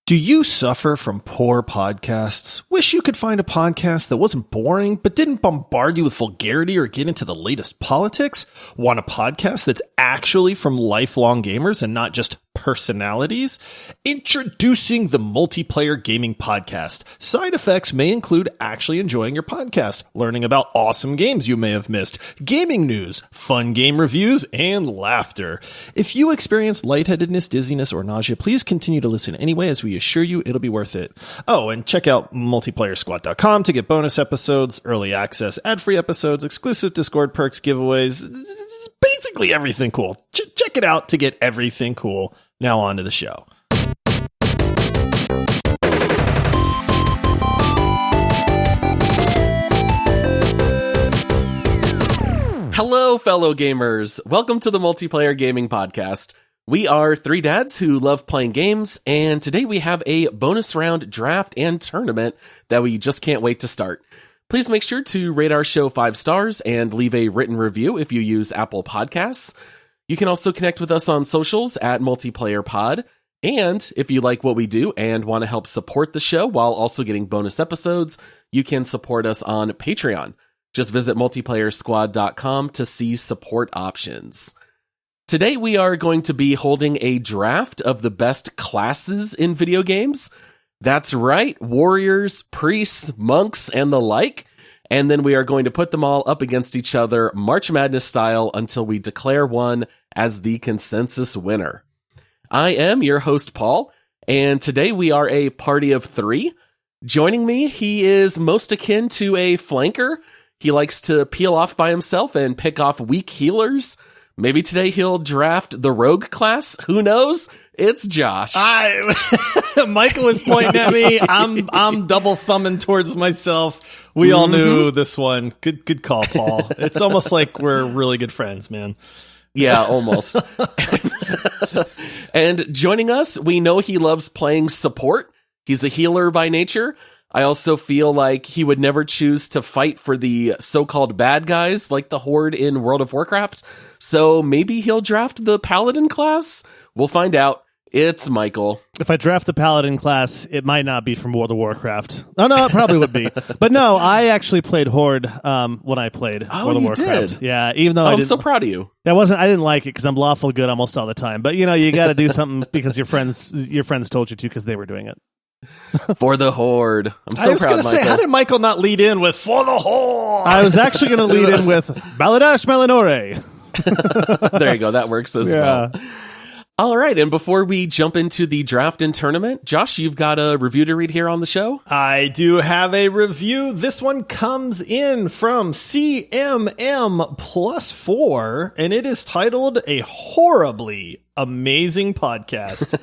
Do you suffer from poor podcasts? Wish you could find a podcast that wasn't boring, but didn't bombard you with vulgarity or get into the latest politics? Want a podcast that's actually from lifelong gamers and not just personalities? Introducing the Multiplayer Gaming Podcast. Side effects may include actually enjoying your podcast, learning about awesome games you may have missed, gaming news, fun game reviews, and laughter. If you experience lightheadedness, dizziness, or nausea, please continue to listen anyway, as we assure you it'll be worth it. Oh, and check out multiplayersquad.com to get bonus episodes, early access, ad-free episodes, exclusive Discord perks, giveaways, basically everything cool. Check it out to get everything cool. Now on to the show. Hello, fellow gamers. Welcome to the Multiplayer Gaming Podcast. We are three dads who love playing games, and today we have a bonus round draft and tournament that we just can't wait to start. Please make sure to rate our show 5 stars and leave a written review if you use Apple Podcasts. You can also connect with us on socials at MultiplayerPod. And if you like what we do and want to help support the show while also getting bonus episodes, you can support us on Patreon. Just visit multiplayersquad.com to see support options. Today we are going to be holding a draft of the best classes in video games. That's right, warriors, priests, monks, and the like. And then we are going to put them all up against each other, March Madness style, until we declare one as the consensus winner. I am your host, Paul, and today we are a party of 3. Joining me, he is most akin to a flanker. He likes to peel off by himself and pick off weak healers. Maybe today he'll draft the rogue class. Who knows? It's Josh. Michael was pointing at me. I'm double thumbing towards myself. We all knew this one. Good call, Paul. It's almost like we're really good friends, man. Yeah, almost. And joining us, we know he loves playing support. He's a healer by nature. I also feel like he would never choose to fight for the so-called bad guys like the Horde in World of Warcraft. So maybe he'll draft the Paladin class? We'll find out. It's Michael. If I draft the Paladin class, it might not be from World of Warcraft. Oh, no, it probably would be. But no, I actually played Horde when I played World of Warcraft. Did? Yeah, even though I'm so proud of you. I didn't like it because I'm lawful good almost all the time. But, you got to do something because your friends told you to because they were doing it. For the Horde. I'm so proud, Michael. I was going to say, how did Michael not lead in with For the Horde? I was actually going to lead in with Baladash Melanore. There you go. That works as well. All right. And before we jump into the draft and tournament, Josh, you've got a review to read here on the show? I do have a review. This one comes in from CMM+4, and it is titled A Horribly Amazing Podcast.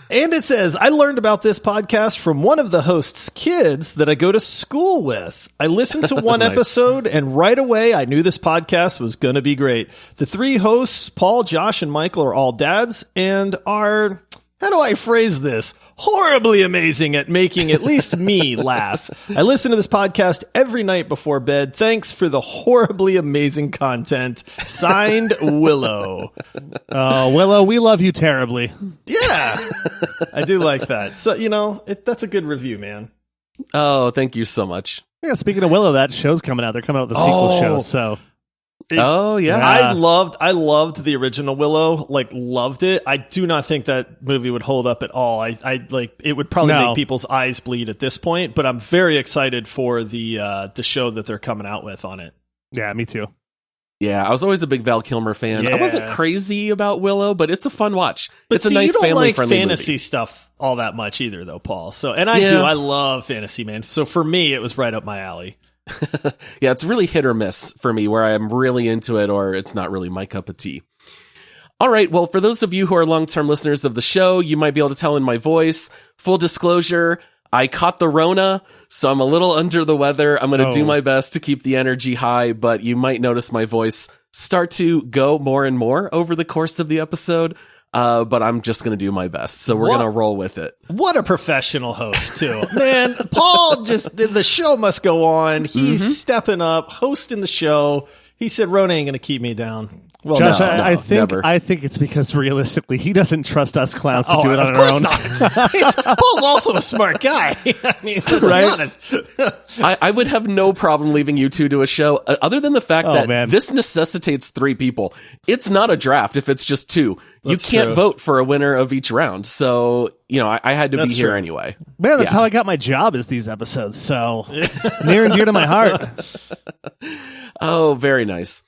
And it says, I learned about this podcast from one of the host's kids that I go to school with. I listened to one Nice. episode, and right away I knew this podcast was going to be great. The 3 hosts, Paul, Josh, and Michael, are all dads and are, how do I phrase this? Horribly amazing at making at least me laugh. I listen to this podcast every night before bed. Thanks for the horribly amazing content. Signed, Willow. Oh, Willow, we love you terribly. Yeah, I do like that. So, that's a good review, man. Oh, thank you so much. Yeah, speaking of Willow, that show's coming out. They're coming out with a sequel show, so... Oh, yeah. I loved the original Willow, loved it. I do not think that movie would hold up at all. It would probably make people's eyes bleed at this point, but I'm very excited for the show that they're coming out with on it. Yeah, me too. Yeah, I was always a big Val Kilmer fan. Yeah. I wasn't crazy about Willow, but it's a fun watch. But it's a nice family-friendly you don't like fantasy movie. stuff all that much either, though, Paul. So, and I do. I love fantasy, man. So for me, it was right up my alley. Yeah, it's really hit or miss for me, where I'm really into it or it's not really my cup of tea. All right, well, for those of you who are long-term listeners of the show, you might be able to tell in my voice. Full disclosure, I caught the Rona, so I'm a little under the weather. I'm going to do my best to keep the energy high, but you might notice my voice start to go more and more over the course of the episode. But I'm just going to do my best. So we're going to roll with it. What a professional host, too. Man, Paul the show must go on. He's stepping up, hosting the show. He said, Rona ain't going to keep me down. Well, Josh, no, I think never. I think it's because realistically he doesn't trust us clowns to do it on of our course own. not. Paul's also a smart guy. I mean, let's be honest. I would have no problem leaving you two to a show, other than the fact that this necessitates 3 people. It's not a draft if it's just 2. That's you can't true. vote for a winner of each round. So, I had to be here anyway. Man, that's how I got my job is these episodes. So near and dear to my heart. Oh, very nice.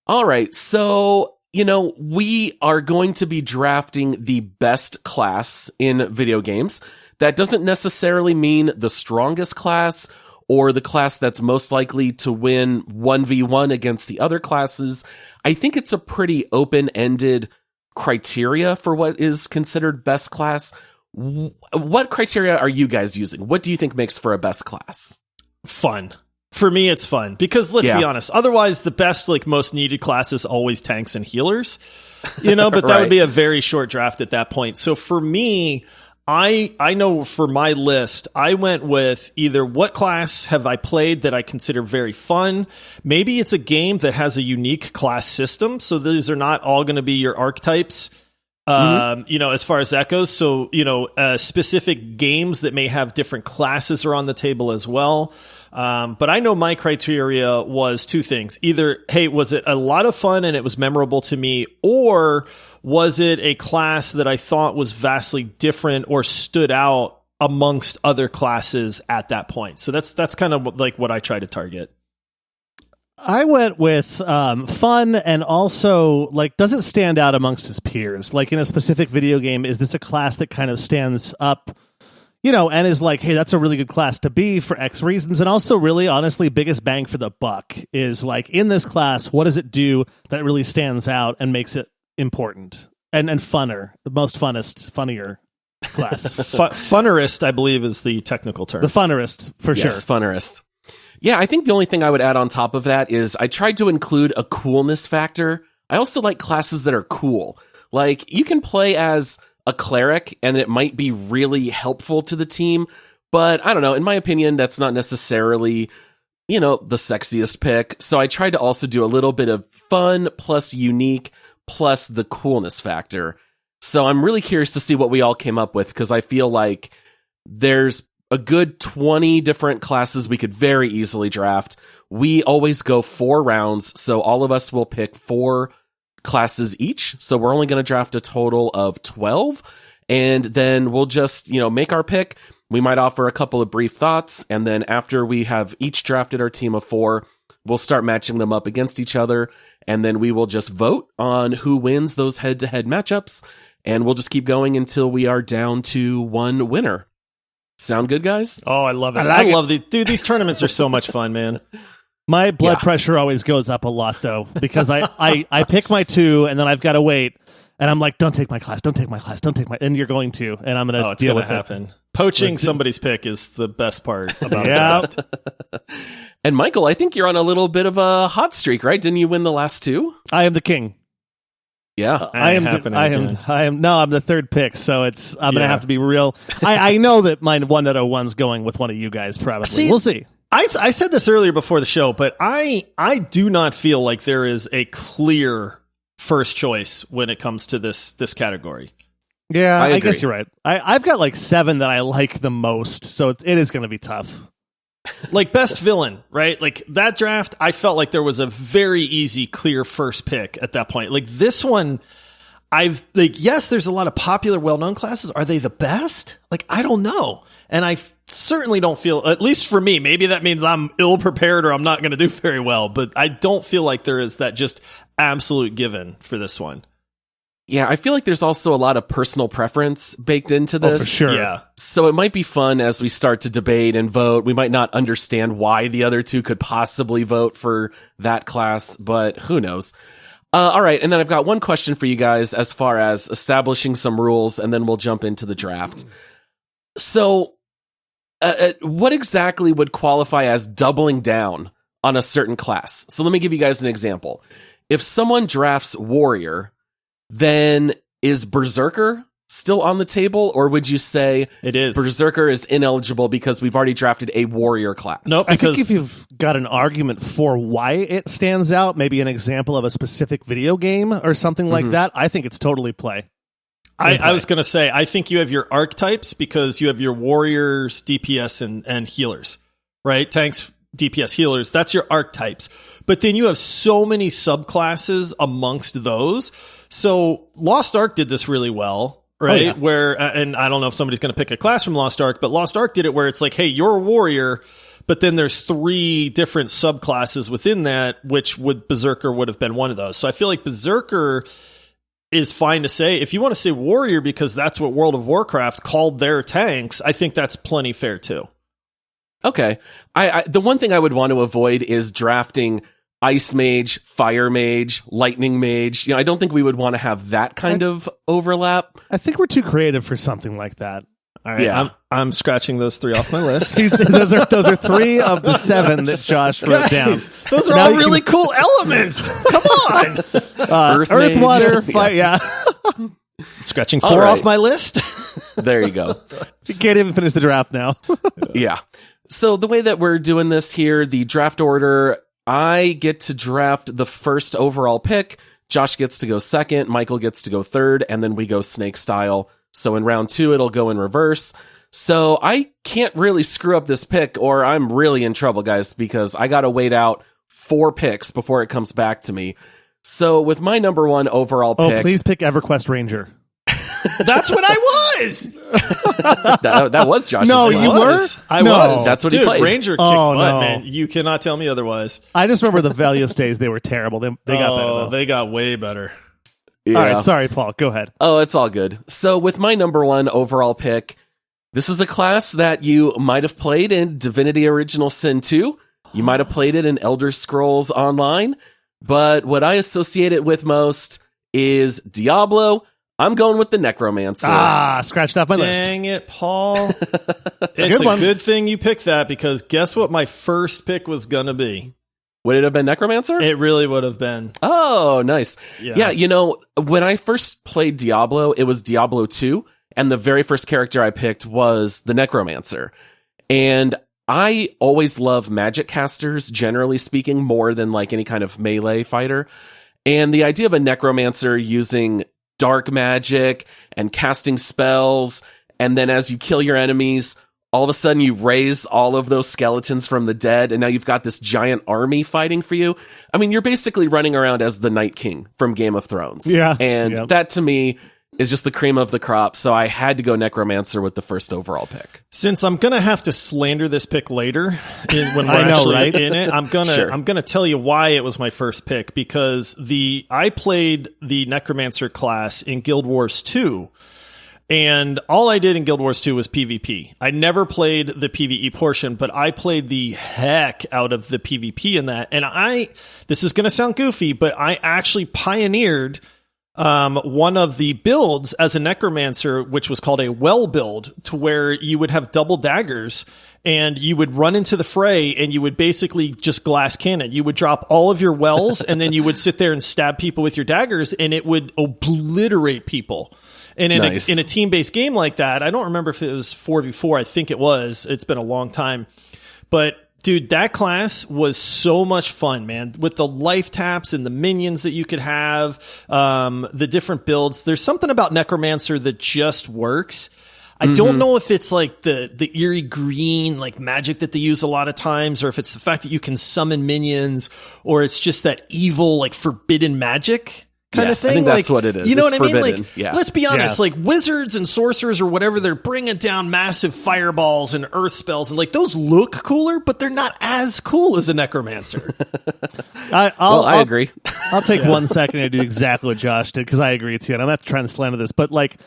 All right. So, we are going to be drafting the best class in video games. That doesn't necessarily mean the strongest class or the class that's most likely to win 1v1 against the other classes. I think it's a pretty open-ended criteria for what is considered best class. What criteria are you guys using? What do you think makes for a best class? Fun. For me, it's fun because let's be honest. Otherwise, the best, most needed class is always tanks and healers, but that would be a very short draft at that point. So for me, I know for my list, I went with either what class have I played that I consider very fun. Maybe it's a game that has a unique class system. So these are not all going to be your archetypes. As far as that goes. So, specific games that may have different classes are on the table as well. But I know my criteria was 2 things. Either, hey, was it a lot of fun and it was memorable to me, or was it a class that I thought was vastly different or stood out amongst other classes at that point? So that's kind of what I try to target. I went with fun and also, does it stand out amongst his peers? In a specific video game, is this a class that kind of stands up, and is hey, that's a really good class to be for X reasons? And also, really, honestly, biggest bang for the buck is, in this class, what does it do that really stands out and makes it important and funner, the most funnier class? Funnerist, I believe, is the technical term. The funnerist, for sure. Yes, funnerist. Yeah, I think the only thing I would add on top of that is I tried to include a coolness factor. I also like classes that are cool. You can play as a cleric and it might be really helpful to the team, but I don't know, in my opinion, that's not necessarily, the sexiest pick. So I tried to also do a little bit of fun plus unique plus the coolness factor. So I'm really curious to see what we all came up with, because I feel like there's a good 20 different classes we could very easily draft. We always go 4 rounds, so all of us will pick 4 classes each. So we're only going to draft a total of 12, and then we'll just, make our pick. We might offer a couple of brief thoughts, and then after we have each drafted our team of 4, we'll start matching them up against each other, and then we will just vote on who wins those head-to-head matchups, and we'll just keep going until we are down to 1 winner. Sound good, guys? Oh, I love it. I love these. Dude, these tournaments are so much fun, man. My blood pressure always goes up a lot, though, because I pick my 2, and then I've got to wait, and I'm like, don't take my class, don't take my class, don't take my... And you're going to, and I'm going to deal with it. It's going to happen. Poaching somebody's pick is the best part about a draft. And Michael, I think you're on a little bit of a hot streak, right? Didn't you win the last 2? I am the king. Yeah, I'm the 3rd pick, so I'm gonna have to be real. I know that my 1.01's going with one of you guys, probably. We'll see. I said this earlier before the show, but I do not feel like there is a clear first choice when it comes to this category. Yeah, I guess you're right. I've got 7 that I like the most, so it is going to be tough. Best villain, right? That draft, I felt like there was a very easy, clear first pick at that point. This one, yes, there's a lot of popular, well-known classes. Are they the best? I don't know. And I certainly don't feel, at least for me, maybe that means I'm ill-prepared or I'm not going to do very well, but I don't feel like there is that just absolute given for this one. Yeah, I feel like there's also a lot of personal preference baked into this. Oh, for sure. Yeah. So it might be fun as we start to debate and vote. We might not understand why the other 2 could possibly vote for that class, but who knows? All right, and then I've got one question for you guys as far as establishing some rules, and then we'll jump into the draft. So what exactly would qualify as doubling down on a certain class? So let me give you guys an example. If someone drafts Warrior, then is Berserker still on the table, or would you say It is. Berserker is ineligible because we've already drafted a warrior class? Nope. I think Because if you've got an argument for why it stands out, maybe an example of a specific video game or something like that, I think it's totally play. I was going to say, I think you have your archetypes because you have your warriors, DPS, and healers, right? Tanks, DPS, healers. That's your archetypes. But then you have so many subclasses amongst those. So Lost Ark did this really well. Right. Oh, yeah. Where, and I don't know if somebody's going to pick a class from Lost Ark, but Lost Ark did it where it's like, hey, you're a warrior, but then there's 3 different subclasses within that, which Berserker would have been one of those. So I feel like Berserker is fine to say. If you want to say warrior because that's what World of Warcraft called their tanks, I think that's plenty fair too. Okay. The one thing I would want to avoid is drafting Ice Mage, Fire Mage, Lightning Mage. I don't think we would want to have that kind of overlap. I think we're too creative for something like that. All right. Yeah. I'm scratching those 3 off my list. those are 3 of the 7 that Josh wrote down. Those are Now all you really cool elements. Come on. Earth Earth, Mage. water, fire. Yeah. Scratching 4 All right. off my list. There you go. You can't even finish the draft now. Yeah. So the way that we're doing this here, the draft order, I get to draft the first overall pick. Josh gets to go second. Michael gets to go third. And then we go snake style. So in round 2, it'll go in reverse. So I can't really screw up this pick or I'm really in trouble, guys, because I got to wait out 4 picks before it comes back to me. So with my number 1 overall pick. Oh, please pick EverQuest Ranger. That's what I was. that was Josh's No, class. you were? I No. was. That's what he Dude, played. Ranger kicked Oh, butt, no. man. You cannot tell me otherwise. I just remember the Valius days. They were terrible. They got better. Though. They got way better. Yeah. All right. Sorry, Paul. Go ahead. Oh, it's all good. So with my number 1 overall pick, this is a class that you might have played in Divinity Original Sin 2. You might have played it in Elder Scrolls Online. But what I associate it with most is Diablo. I'm going with the Necromancer. Scratched off my list. Dang it, Paul. It's good a one. good thing you picked that because guess what my first pick was going to be? Would it have been Necromancer? It really would have been. Oh, nice. Yeah. Yeah, when I first played Diablo, it was Diablo 2, and the very first character I picked was the Necromancer. And I always love magic casters, generally speaking, more than like any kind of melee fighter. And the idea of a Necromancer using dark magic and casting spells, and then as you kill your enemies, all of a sudden you raise all of those skeletons from the dead, and now you've got this giant army fighting for you. I mean, you're basically running around as the Night King from Game of Thrones. Yeah. And Yeah. that to me is just the cream of the crop, so I had to go Necromancer with the first overall pick. Since I'm going to have to slander this pick later when we're I know, actually right? in it, I'm going to Sure. I'm going to tell you why it was my first pick because I played the Necromancer class in Guild Wars 2. And all I did in Guild Wars 2 was PvP. I never played the PvE portion, but I played the heck out of the PvP in that. And this is going to sound goofy, but I actually pioneered one of the builds as a Necromancer, which was called a well build, to where you would have double daggers and you would run into the fray and you would basically just glass cannon. You would drop all of your wells and then you would sit there and stab people with your daggers and it would obliterate people. And in Nice. in a team-based game like that, I don't remember if it was 4v4. I think it was. It's been a long time. But dude, that class was so much fun, man. With the life taps and the minions that you could have, the different builds. There's something about Necromancer that just works. I don't know if it's like the eerie green like magic that they use a lot of times, or if it's the fact that you can summon minions, or it's just that evil like forbidden magic kind Yes, of thing. I think that's what it is. You know It's what I mean? forbidden. Like, Yeah. let's be honest, Yeah. like wizards and sorcerers or whatever, they're bringing down massive fireballs and earth spells, and like those look cooler, but they're not as cool as a Necromancer. I agree. I'll take 1 second to do exactly what Josh did because I agree with you. And I'm not trying to slander this, but like,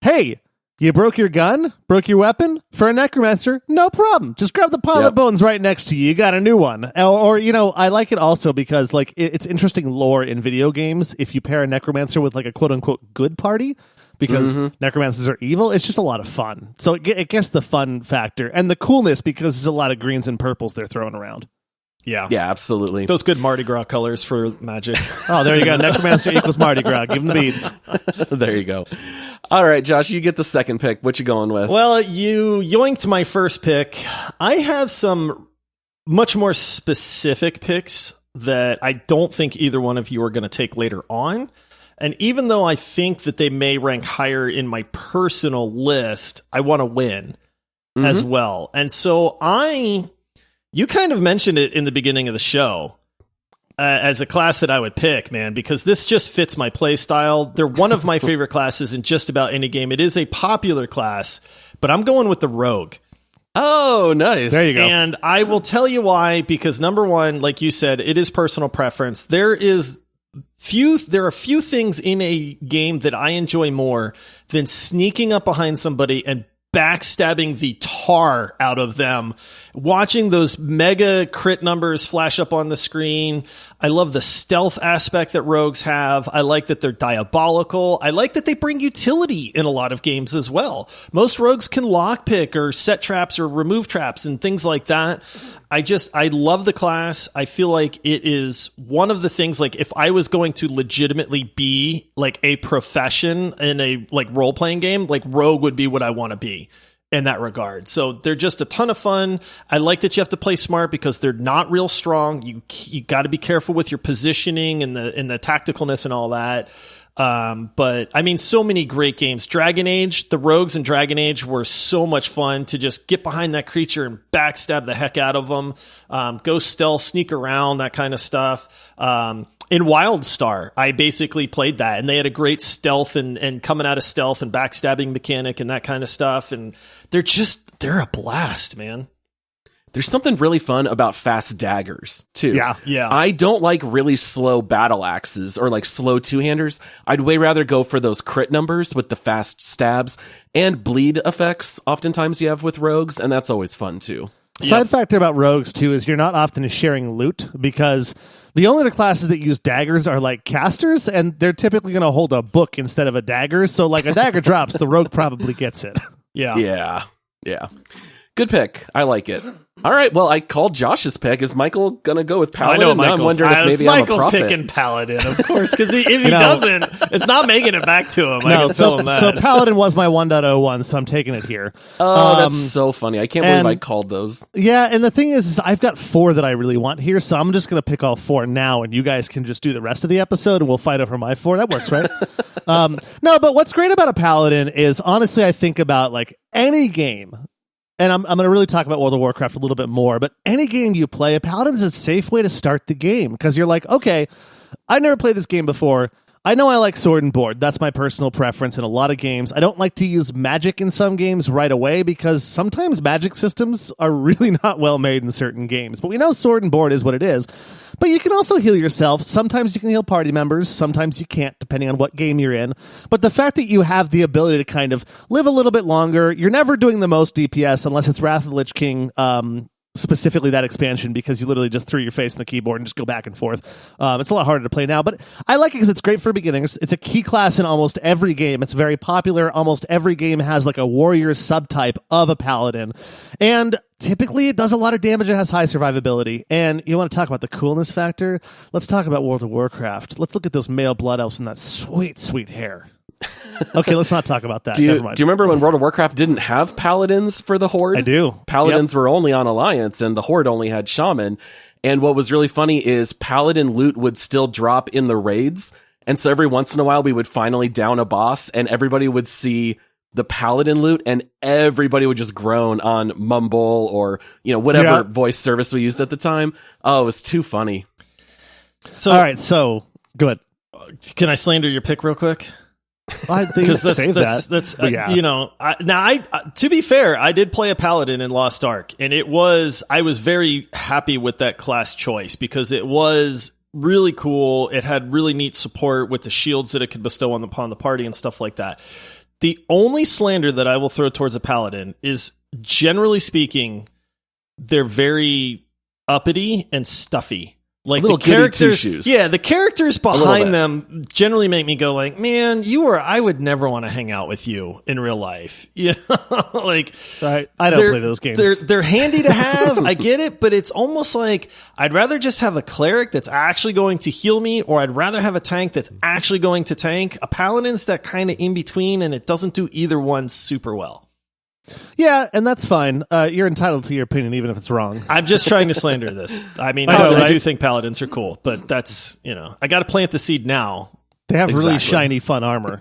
hey, you broke your gun, broke your weapon for a Necromancer, no problem. Just grab the pile Yep. of bones right next to you. You got a new one. Or I like it also because like it's interesting lore in video games. If you pair a Necromancer with like a quote unquote good party, because Necromancers are evil, it's just a lot of fun. So it gets the fun factor and the coolness because there's a lot of greens and purples they're throwing around. Yeah. Yeah, absolutely. Those good Mardi Gras colors for Magic. Oh, there you go. Necromancer equals Mardi Gras. Give him the beads. There you go. All right, Josh, you get the second pick. What you going with? Well, you yoinked my first pick. I have some much more specific picks that I don't think either one of you are going to take later on. And even though I think that they may rank higher in my personal list, I want to win as well. And so you kind of mentioned it in the beginning of the show as a class that I would pick, man, because this just fits my play style. They're one of my favorite classes in just about any game. It is a popular class, but I'm going with the Rogue. Oh, nice. There you go. And I will tell you why, because number one, like you said, it is personal preference. There are few things in a game that I enjoy more than sneaking up behind somebody and backstabbing the tar out of them, watching those mega crit numbers flash up on the screen. I love the stealth aspect that rogues have. I like that they're diabolical. I like that they bring utility in a lot of games as well. Most rogues can lockpick or set traps or remove traps and things like that. I love the class. I feel like it is one of the things, like if I was going to legitimately be like a profession in a like role-playing game, like Rogue would be what I want to be in that regard. So they're just a ton of fun. I like that you have to play smart because they're not real strong. You got to be careful with your positioning and the tacticalness and all that. But I mean, so many great games. Dragon Age, the rogues in Dragon Age were so much fun to just get behind that creature and backstab the heck out of them. Go stealth, sneak around, that kind of stuff. In Wildstar, I basically played that, and they had a great stealth and coming out of stealth and backstabbing mechanic and that kind of stuff. And they're a blast, man. There's something really fun about fast daggers, too. Yeah. I don't like really slow battle axes or like slow two-handers. I'd way rather go for those crit numbers with the fast stabs and bleed effects oftentimes you have with rogues, and that's always fun, too. Side factor about rogues, too, is you're not often sharing loot because the only other classes that use daggers are like casters, and they're typically going to hold a book instead of a dagger. So like a dagger drops, the rogue probably gets it. Yeah. Good pick. I like it. All right, well, I called Josh's pick. Is Michael going to go with Paladin? I know I'm wondering if maybe Michael's I'm a prophet. picking Paladin, of course, because if he doesn't, it's not making it back to him. I can tell him that. So Paladin was my 1.01, so I'm taking it here. Oh, that's so funny. I can't believe I called those. Yeah, and the thing is I've got 4 that I really want here, so I'm just going to pick all 4 now, and you guys can just do the rest of the episode, and we'll fight over my 4. That works, right? No, but what's great about a Paladin is, honestly, I think about like any game. And I'm going to really talk about World of Warcraft a little bit more, but any game you play, a Paladin's a safe way to start the game because you're like, okay, I've never played this game before. I know I like sword and board. That's my personal preference in a lot of games. I don't like to use magic in some games right away because sometimes magic systems are really not well made in certain games. But we know sword and board is what it is. But you can also heal yourself. Sometimes you can heal party members. Sometimes you can't, depending on what game you're in. But the fact that you have the ability to kind of live a little bit longer, you're never doing the most DPS unless it's Wrath of the Lich King, specifically that expansion, because you literally just threw your face in the keyboard and just go back and forth. It's a lot harder to play now, but I like it because it's great for beginners. It's a key class in almost every game. It's very popular. Almost every game has like a warrior subtype of a paladin, and typically it does a lot of damage. It has high survivability. And you want to talk about the coolness factor? Let's talk about World of Warcraft. Let's look at those male blood elves and that sweet, sweet hair. Okay, let's not talk about that. Never mind. Do you remember when World of Warcraft didn't have paladins for the Horde? I do. Paladins were only on Alliance, and the Horde only had Shaman. And what was really funny is paladin loot would still drop in the raids. And so every once in a while, we would finally down a boss, and everybody would see the paladin loot, and everybody would just groan on Mumble or whatever voice service we used at the time. Oh, it was too funny. So, all right, so good. Can I slander your pick real quick? I think that's to be fair, I did play a paladin in Lost Ark, and I was very happy with that class choice because it was really cool. It had really neat support with the shields that it could bestow upon the party and stuff like that. The only slander that I will throw towards a paladin is, generally speaking, they're very uppity and stuffy. Like little the characters, two-shoes. yeah, the characters behind them generally make me go like, man, I would never want to hang out with you in real life. Yeah, like I don't play those games. They're handy to have. I get it, but it's almost like I'd rather just have a cleric that's actually going to heal me, or I'd rather have a tank that's actually going to tank. A paladin's that kind of in between, and it doesn't do either one super well. Yeah, and that's fine. You're entitled to your opinion, even if it's wrong. I'm just trying to slander this. I mean, I know, I right? do think paladins are cool, but that's, I got to plant the seed now. They have really shiny, fun armor.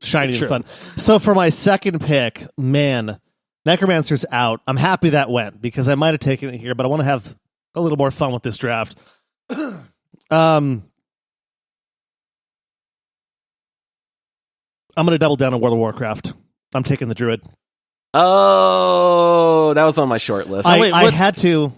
Shiny and fun. So for my second pick, man, Necromancer's out. I'm happy that went, because I might have taken it here, but I want to have a little more fun with this draft. I'm going to double down on World of Warcraft. I'm taking the Druid. Oh, that was on my short list. I had to.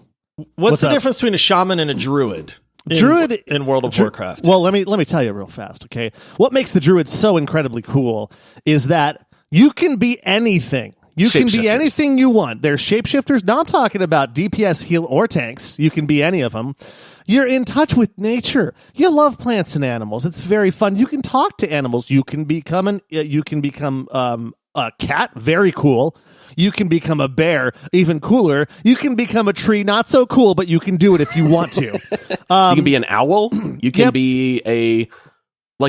What's the difference between a shaman and a druid? In World of Warcraft. Well, let me tell you real fast, okay? What makes the Druid so incredibly cool is that you can be anything. You can be anything you want. There's shapeshifters. Now I'm talking about DPS, heal, or tanks. You can be any of them. You're in touch with nature. You love plants and animals. It's very fun. You can talk to animals. You can become a cat, very cool. You can become a bear, even cooler. You can become a tree, not so cool, but you can do it if you want to. You can be an owl. You can be a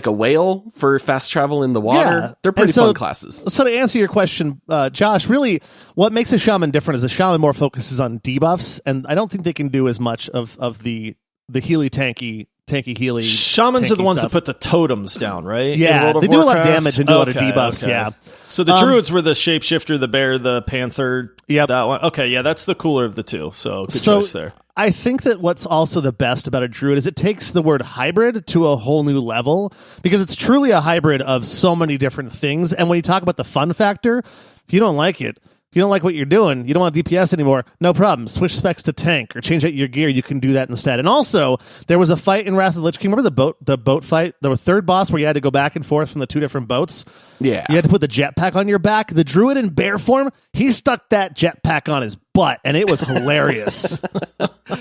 whale for fast travel in the water. Yeah. They're pretty fun classes. So to answer your question, Josh, really what makes a shaman different is a shaman more focuses on debuffs, and I don't think they can do as much of the healy tanky healy. Shamans are the ones stuff. that put the totems down, right? Yeah, they do a lot of damage and do a lot of debuffs. Okay. Yeah. So the druids were the shapeshifter, the bear, the panther. Yep. That one. Okay, yeah, that's the cooler of the two. So good choice there. I think that what's also the best about a druid is it takes the word hybrid to a whole new level, because it's truly a hybrid of so many different things. And when you talk about the fun factor, if you don't like it, if you don't like what you're doing, you don't want DPS anymore, no problem. Switch specs to tank or change out your gear. You can do that instead. And also, there was a fight in Wrath of the Lich King. Remember the boat fight? The third boss where you had to go back and forth from the two different boats? Yeah. You had to put the jetpack on your back. The druid in bear form, he stuck that jetpack on his butt, and it was hilarious.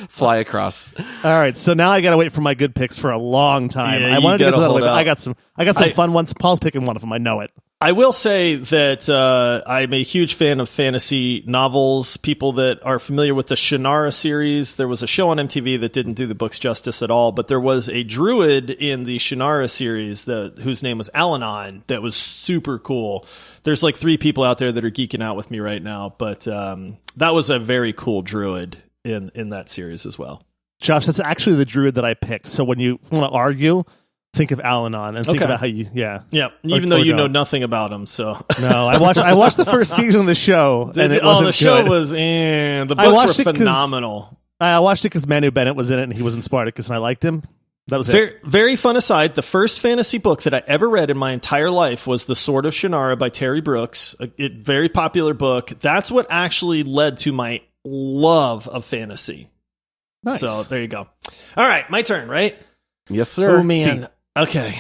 Fly across. All right, so now I got to wait for my good picks for a long time. Yeah, I wanted to get to that. hold out. I got some fun ones. Paul's picking one of them. I know it. I will say that I'm a huge fan of fantasy novels. People that are familiar with the Shannara series, there was a show on MTV that didn't do the books justice at all, but there was a druid in the Shannara series whose name was Alanon that was super cool. There's like 3 people out there that are geeking out with me right now, but that was a very cool druid in that series as well. Josh, that's actually the druid that I picked. So when you want to argue, think of Alanon and think about how you, Even though you know nothing about him, so no, I watched the first season of the show, and it wasn't the show good. was the books were phenomenal. I watched it because Manu Bennett was in it, and he was in Spartacus, and I liked him. That was it. Very fun aside. The first fantasy book that I ever read in my entire life was The Sword of Shannara by Terry Brooks. A very popular book. That's what actually led to my love of fantasy. Nice. So there you go. All right, my turn, right? Yes, sir. Oh man. See, okay.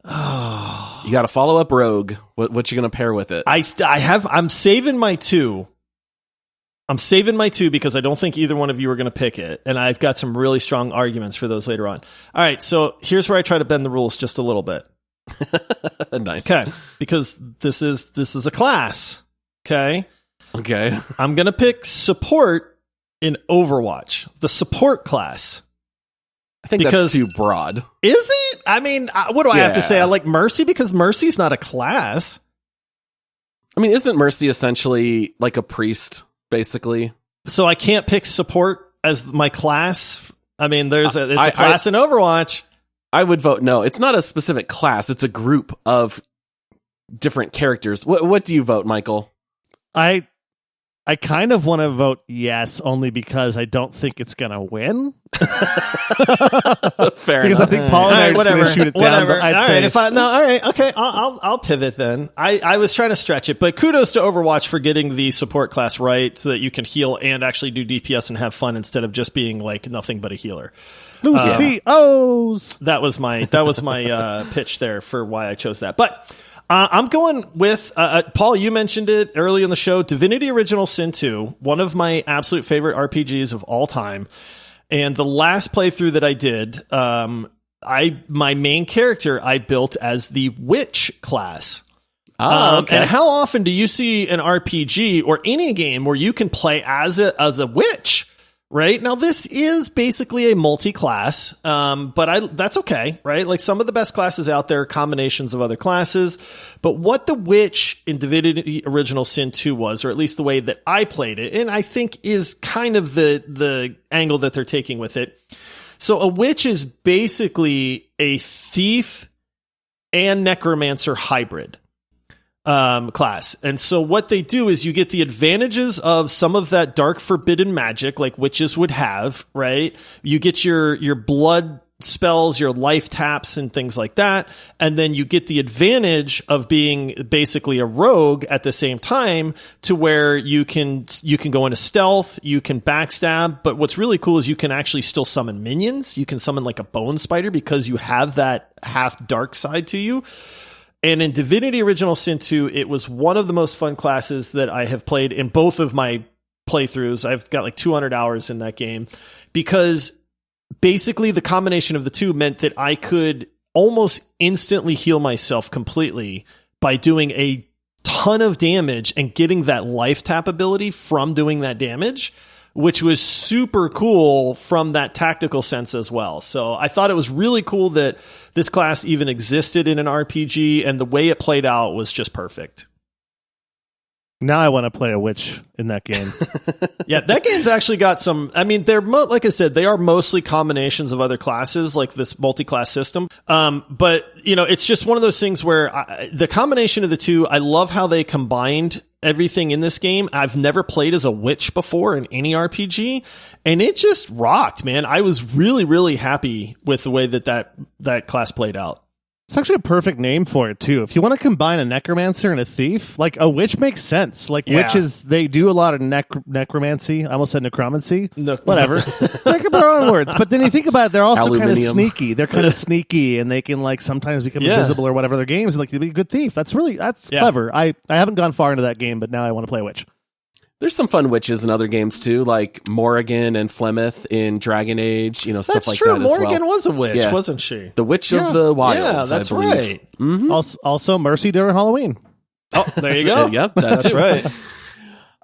Oh. You got to follow up Rogue. What you going to pair with it? I'm saving my 2. I'm saving my 2 because I don't think either one of you are going to pick it, and I've got some really strong arguments for those later on. All right, so here's where I try to bend the rules just a little bit. Nice. Okay, because this is a class. Okay. I'm going to pick support in Overwatch, the support class. I think that's too broad. Is it? I mean, what do I have to say? I like Mercy because Mercy's not a class. I mean, isn't Mercy essentially like a priest, basically? So I can't pick support as my class? I mean, it's a class in Overwatch. I would vote no. It's not a specific class. It's a group of different characters. What do you vote, Michael? I kind of want to vote yes, only because I don't think it's going to win. Fair because enough. I think Paul and I are just going to shoot it down. But I'd say all right, okay, I'll pivot then. I was trying to stretch it, but kudos to Overwatch for getting the support class right, so that you can heal and actually do DPS and have fun instead of just being like nothing but a healer. Lucios. That was my pitch there for why I chose that, but. I'm going with, Paul, you mentioned it early in the show, Divinity Original Sin 2, one of my absolute favorite RPGs of all time. And the last playthrough that I did, my main character I built as the witch class. Okay. And how often do you see an RPG or any game where you can play as a witch? Right now, this is basically a multi-class, but that's okay, right? Like some of the best classes out there are combinations of other classes. But what the witch in Divinity Original Sin 2 was, or at least the way that I played it, and I think is kind of the angle that they're taking with it. So a witch is basically a thief and necromancer hybrid class. And so what they do is you get the advantages of some of that dark forbidden magic like witches would have, right? You get your blood spells, your life taps and things like that. And then you get the advantage of being basically a rogue at the same time to where you can go into stealth, you can backstab. But what's really cool is you can actually still summon minions. You can summon like a bone spider because you have that half dark side to you. And in Divinity Original Sin 2, it was one of the most fun classes that I have played in both of my playthroughs. I've got like 200 hours in that game because basically the combination of the two meant that I could almost instantly heal myself completely by doing a ton of damage and getting that life tap ability from doing that damage, which was super cool from that tactical sense as well. So I thought it was really cool that this class even existed in an RPG, and the way it played out was just perfect. Now I want to play a witch in that game. Yeah, that game's actually got some... I mean, they're like I said, they are mostly combinations of other classes, like this multi-class system. But, it's just one of those things where the combination of the two, I love how they combined everything in this game. I've never played as a witch before in any RPG, and it just rocked, man. I was really, really happy with the way that class played out. It's actually a perfect name for it, too. If you want to combine a necromancer and a thief, like a witch makes sense. Like witches, they do a lot of necromancy. I almost said necromancy. Whatever. Think of their own words. But then you think about it, they're also kind of sneaky. They're kind of sneaky, and they can like sometimes become invisible or whatever their games. Like, they'd be a good thief. That's clever. I haven't gone far into that game, but now I want to play a witch. There's some fun witches in other games too, like Morrigan and Flemeth in Dragon Age, stuff like that as well. Morrigan was a witch, wasn't she? The Witch of the Wilds. Yeah, that's right. Mm-hmm. Also, Mercy during Halloween. Oh, there you go. Yep, that's right.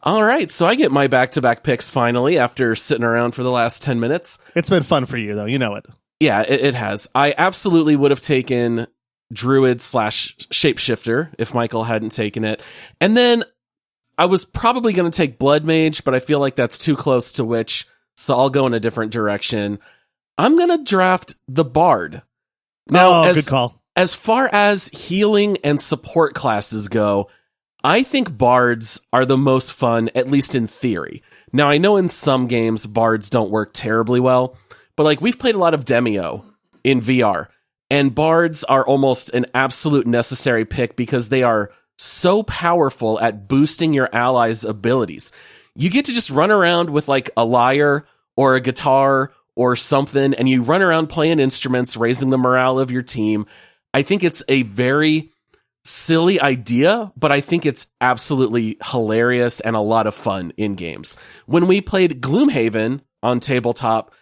All right, so I get my back-to-back picks finally after sitting around for the last 10 minutes. It's been fun for you, though. You know it. Yeah, it has. I absolutely would have taken Druid / Shapeshifter if Michael hadn't taken it. And then I was probably going to take Blood Mage, but I feel like that's too close to Witch, so I'll go in a different direction. I'm going to draft the Bard. Now, good call. As far as healing and support classes go, I think Bards are the most fun, at least in theory. Now, I know in some games, Bards don't work terribly well, but like we've played a lot of Demio in VR, and Bards are almost an absolute necessary pick because they are so powerful at boosting your allies' abilities. You get to just run around with like a lyre or a guitar or something, and you run around playing instruments, raising the morale of your team. I think it's a very silly idea, but I think it's absolutely hilarious and a lot of fun in games. When we played Gloomhaven on tabletop,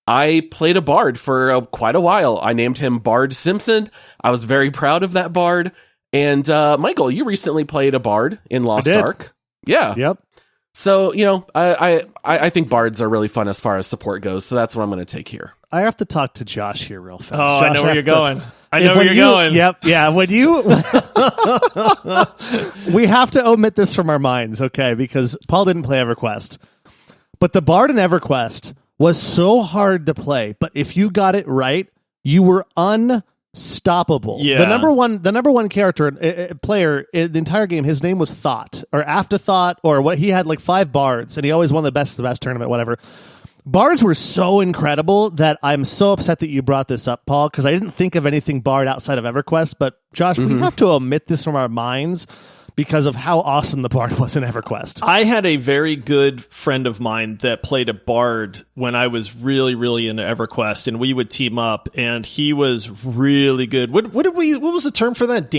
I played a bard for quite a while. I named him Bard Simpson. I was very proud of that bard. And Michael, you recently played a bard in Lost Ark. Yeah. Yep. So, I think bards are really fun as far as support goes. So that's what I'm going to take here. I have to talk to Josh here real fast. Oh, Josh, I know where you're going. Yep. Yeah. When you, we have to omit this from our minds, okay? Because Paul didn't play EverQuest, but the bard in EverQuest was so hard to play. But if you got it right, you were unstoppable. Yeah. The number one character player in the entire game, his name was Thought or Afterthought or what. He had like 5 bards, and he always won the best tournament, whatever. Bards were so incredible that I'm so upset that you brought this up, Paul, because I didn't think of anything bard outside of EverQuest. But Josh, we have to omit this from our minds because of how awesome the bard was in EverQuest. I had a very good friend of mine that played a bard when I was really, really into EverQuest, and we would team up, and he was really good. What was the term for that?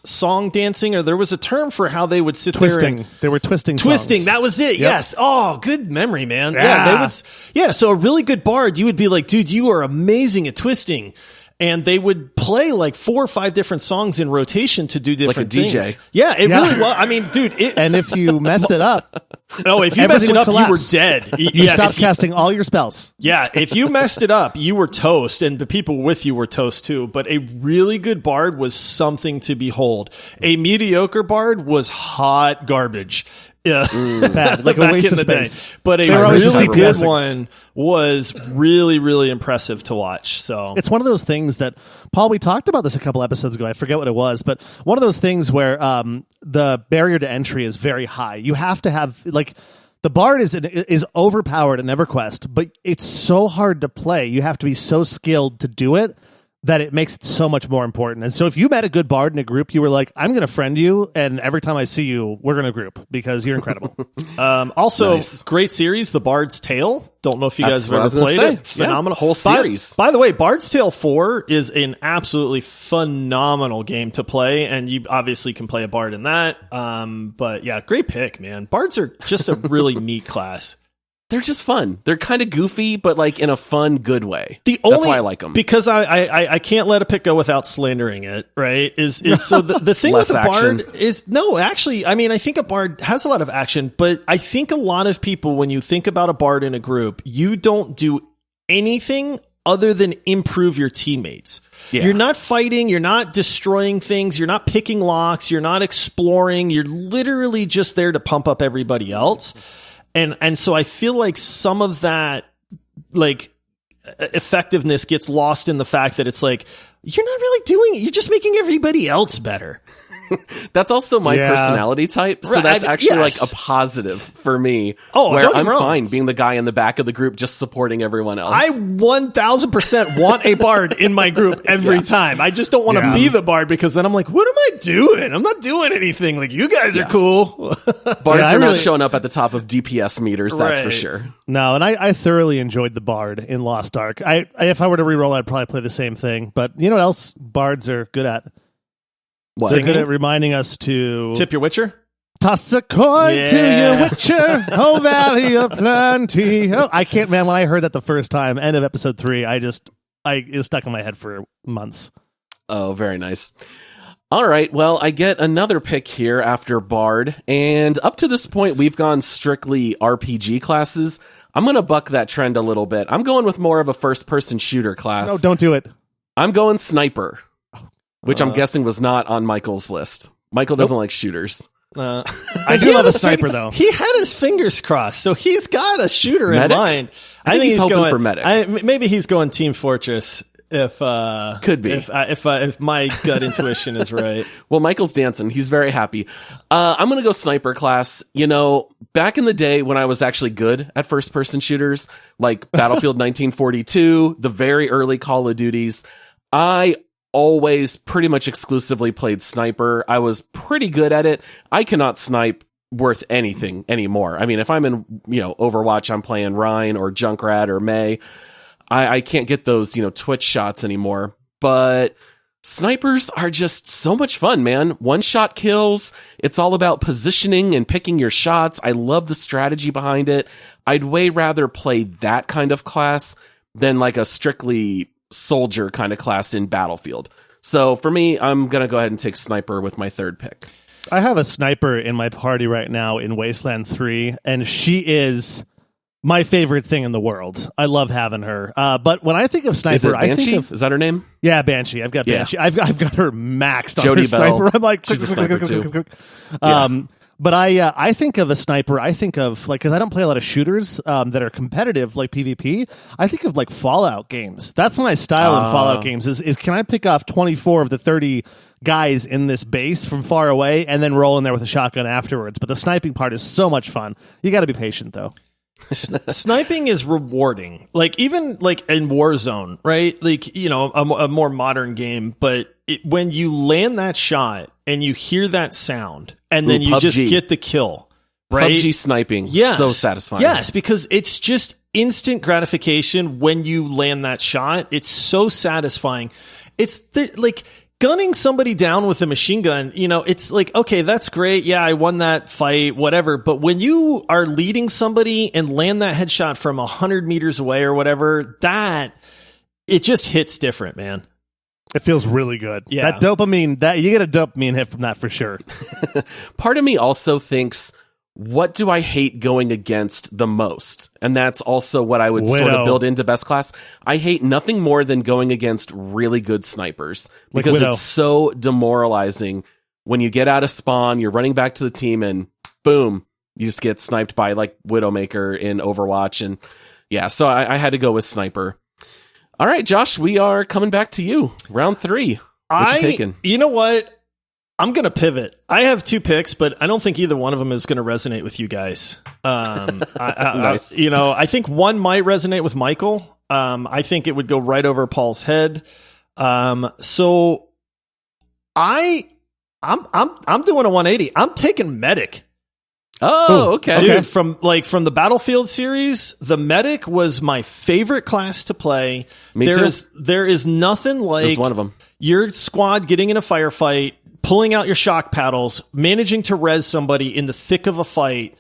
song dancing, or there was a term for how they would sit Twisting. there. They were twisting Twisting. songs. That was it. Yep. Yes. Oh, good memory, man. Yeah. Yeah. They would. Yeah. So a really good bard, you would be like, dude, you are amazing at twisting. And they would play like 4 or 5 different songs in rotation to do different like a things. DJ. Yeah, it really was. I mean, dude. And if you messed it up, if you messed it up, you were dead. You stopped casting all your spells. Yeah, if you messed it up, you were toast, and the people with you were toast too. But a really good bard was something to behold. A mediocre bard was hot garbage. Yeah, Bad, like a back waste in of the space. day. But a They were always really just good guessing. one was really, really impressive to watch. So It's one of those things that, Paul, we talked about this a couple episodes ago. I forget what it was, but one of those things where the barrier to entry is very high. You have to have, like, the bard is overpowered in EverQuest, but it's so hard to play. You have to be so skilled to do it that it makes it so much more important. And so if you met a good bard in a group, you were like, I'm going to friend you, and every time I see you, we're going to group because you're incredible. also, Nice. great series, The Bard's Tale. Don't know if you That's guys what I have was ever gonna played say. it. Yeah, Phenomenal. whole series. By the way, Bard's Tale 4 is an absolutely phenomenal game to play, and you obviously can play a bard in that. But yeah, great pick, man. Bards are just a really neat class. They're just fun. They're kind of goofy, but like in a fun, good way. That's why I like them. Because I can't let a pick go without slandering it, right? Is so the thing with Less a bard action. is no, actually, I mean, I think a bard has a lot of action, but I think a lot of people, when you think about a bard in a group, you don't do anything other than improve your teammates. Yeah. You're not fighting, you're not destroying things, you're not picking locks, you're not exploring, you're literally just there to pump up everybody else. And so I feel like some of that, like, effectiveness gets lost in the fact that it's like, you're not really doing it. You're just making everybody else better. That's also my Yeah. personality type, so Right, that's actually yes. like a positive for me. Oh, where don't get I'm me wrong. fine being the guy in the back of the group just supporting everyone else. I 1000% want a bard in my group every time. I just don't want to Yeah. be the bard, because then I'm like, what am I doing? I'm not doing anything. Like, you guys are cool. Bards Yeah, I are really- not showing up at the top of DPS meters, that's for Right. sure. No, and I thoroughly enjoyed the bard in Lost Ark. If I were to reroll, I'd probably play the same thing. But you know what else bards are good at? What? They're good at reminding us to Tip your Witcher? toss a coin to Yeah. your witcher, oh valley of plenty. Oh, I can't, man. When I heard that the first time, end of episode 3, it stuck in my head for months. Oh, very nice. All right, well, I get another pick here after Bard, and up to this point, we've gone strictly RPG classes. I'm going to buck that trend a little bit. I'm going with more of a first-person shooter class. No, don't do it. I'm going Sniper, which I'm guessing was not on Michael's list. Michael doesn't like shooters. I do love a sniper, though. He had his fingers crossed, so he's got a shooter Medic? in mind. I think he's hoping going for medic. Maybe he's going Team Fortress. Could be. If my gut intuition is right. Well, Michael's dancing. He's very happy. I'm going to go Sniper class. You know, back in the day when I was actually good at first-person shooters, like Battlefield 1942, the very early Call of Duties, I always pretty much exclusively played Sniper. I was pretty good at it. I cannot snipe worth anything anymore. I mean, if I'm in, Overwatch, I'm playing Rhine or Junkrat or May. I can't get those, Twitch shots anymore. But snipers are just so much fun, man. One-shot kills. It's all about positioning and picking your shots. I love the strategy behind it. I'd way rather play that kind of class than like a strictly soldier kind of class in Battlefield. So for me, I'm going to go ahead and take Sniper with my third pick. I have a sniper in my party right now in Wasteland 3, and she is my favorite thing in the world. I love having her. But when I think of sniper, Is it I Banshee? think of Is that her name? yeah, Banshee. I've got Yeah. Banshee. I've got her maxed on Jody her sniper. Bell. I'm like, She's a sniper too. But I think of a sniper. I think of because I don't play a lot of shooters that are competitive like PvP. I think of like Fallout games. That's my style in Fallout games. Is can I pick off 24 of the 30 guys in this base from far away and then roll in there with a shotgun afterwards? But the sniping part is so much fun. You got to be patient though. Sniping is rewarding. Like, even like in Warzone, right? Like, a more modern game, but when you land that shot and you hear that sound and then you PUBG. just get the kill, right? PUBG sniping. Yes. So satisfying. Yes, because it's just instant gratification when you land that shot. It's so satisfying. Like, gunning somebody down with a machine gun, it's like, okay, that's great. Yeah, I won that fight, whatever. But when you are leading somebody and land that headshot from 100 meters away or whatever, it just hits different, man. It feels really good. Yeah. That dopamine, you get a dopamine hit from that for sure. Part of me also thinks, what do I hate going against the most? And that's also what I would sort of build into best class. I hate nothing more than going against really good snipers because it's so demoralizing when you get out of spawn, you're running back to the team and boom, you just get sniped by like Widowmaker in Overwatch. And yeah, so I had to go with sniper. All right, Josh, we are coming back to you. Round 3. What you taking? You know what? I'm going to pivot. I have 2 picks, but I don't think either one of them is going to resonate with you guys. Nice. I think one might resonate with Michael. I think it would go right over Paul's head. So I'm doing a 180. I'm taking Medic. Oh, okay. Dude, from the Battlefield series, the Medic was my favorite class to play. Me too. There is nothing like one of them. Your squad getting in a firefight, pulling out your shock paddles, managing to res somebody in the thick of a fight.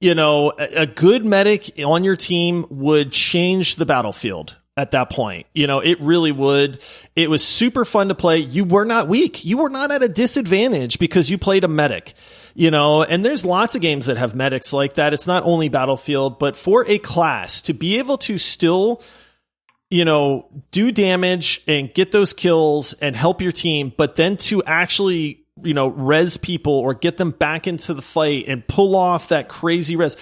A good medic on your team would change the battlefield at that point. It really would. It was super fun to play. You were not weak. You were not at a disadvantage because you played a medic. And there's lots of games that have medics like that. It's not only Battlefield, but for a class to be able to still do damage and get those kills and help your team, but then to actually, res people or get them back into the fight and pull off that crazy res.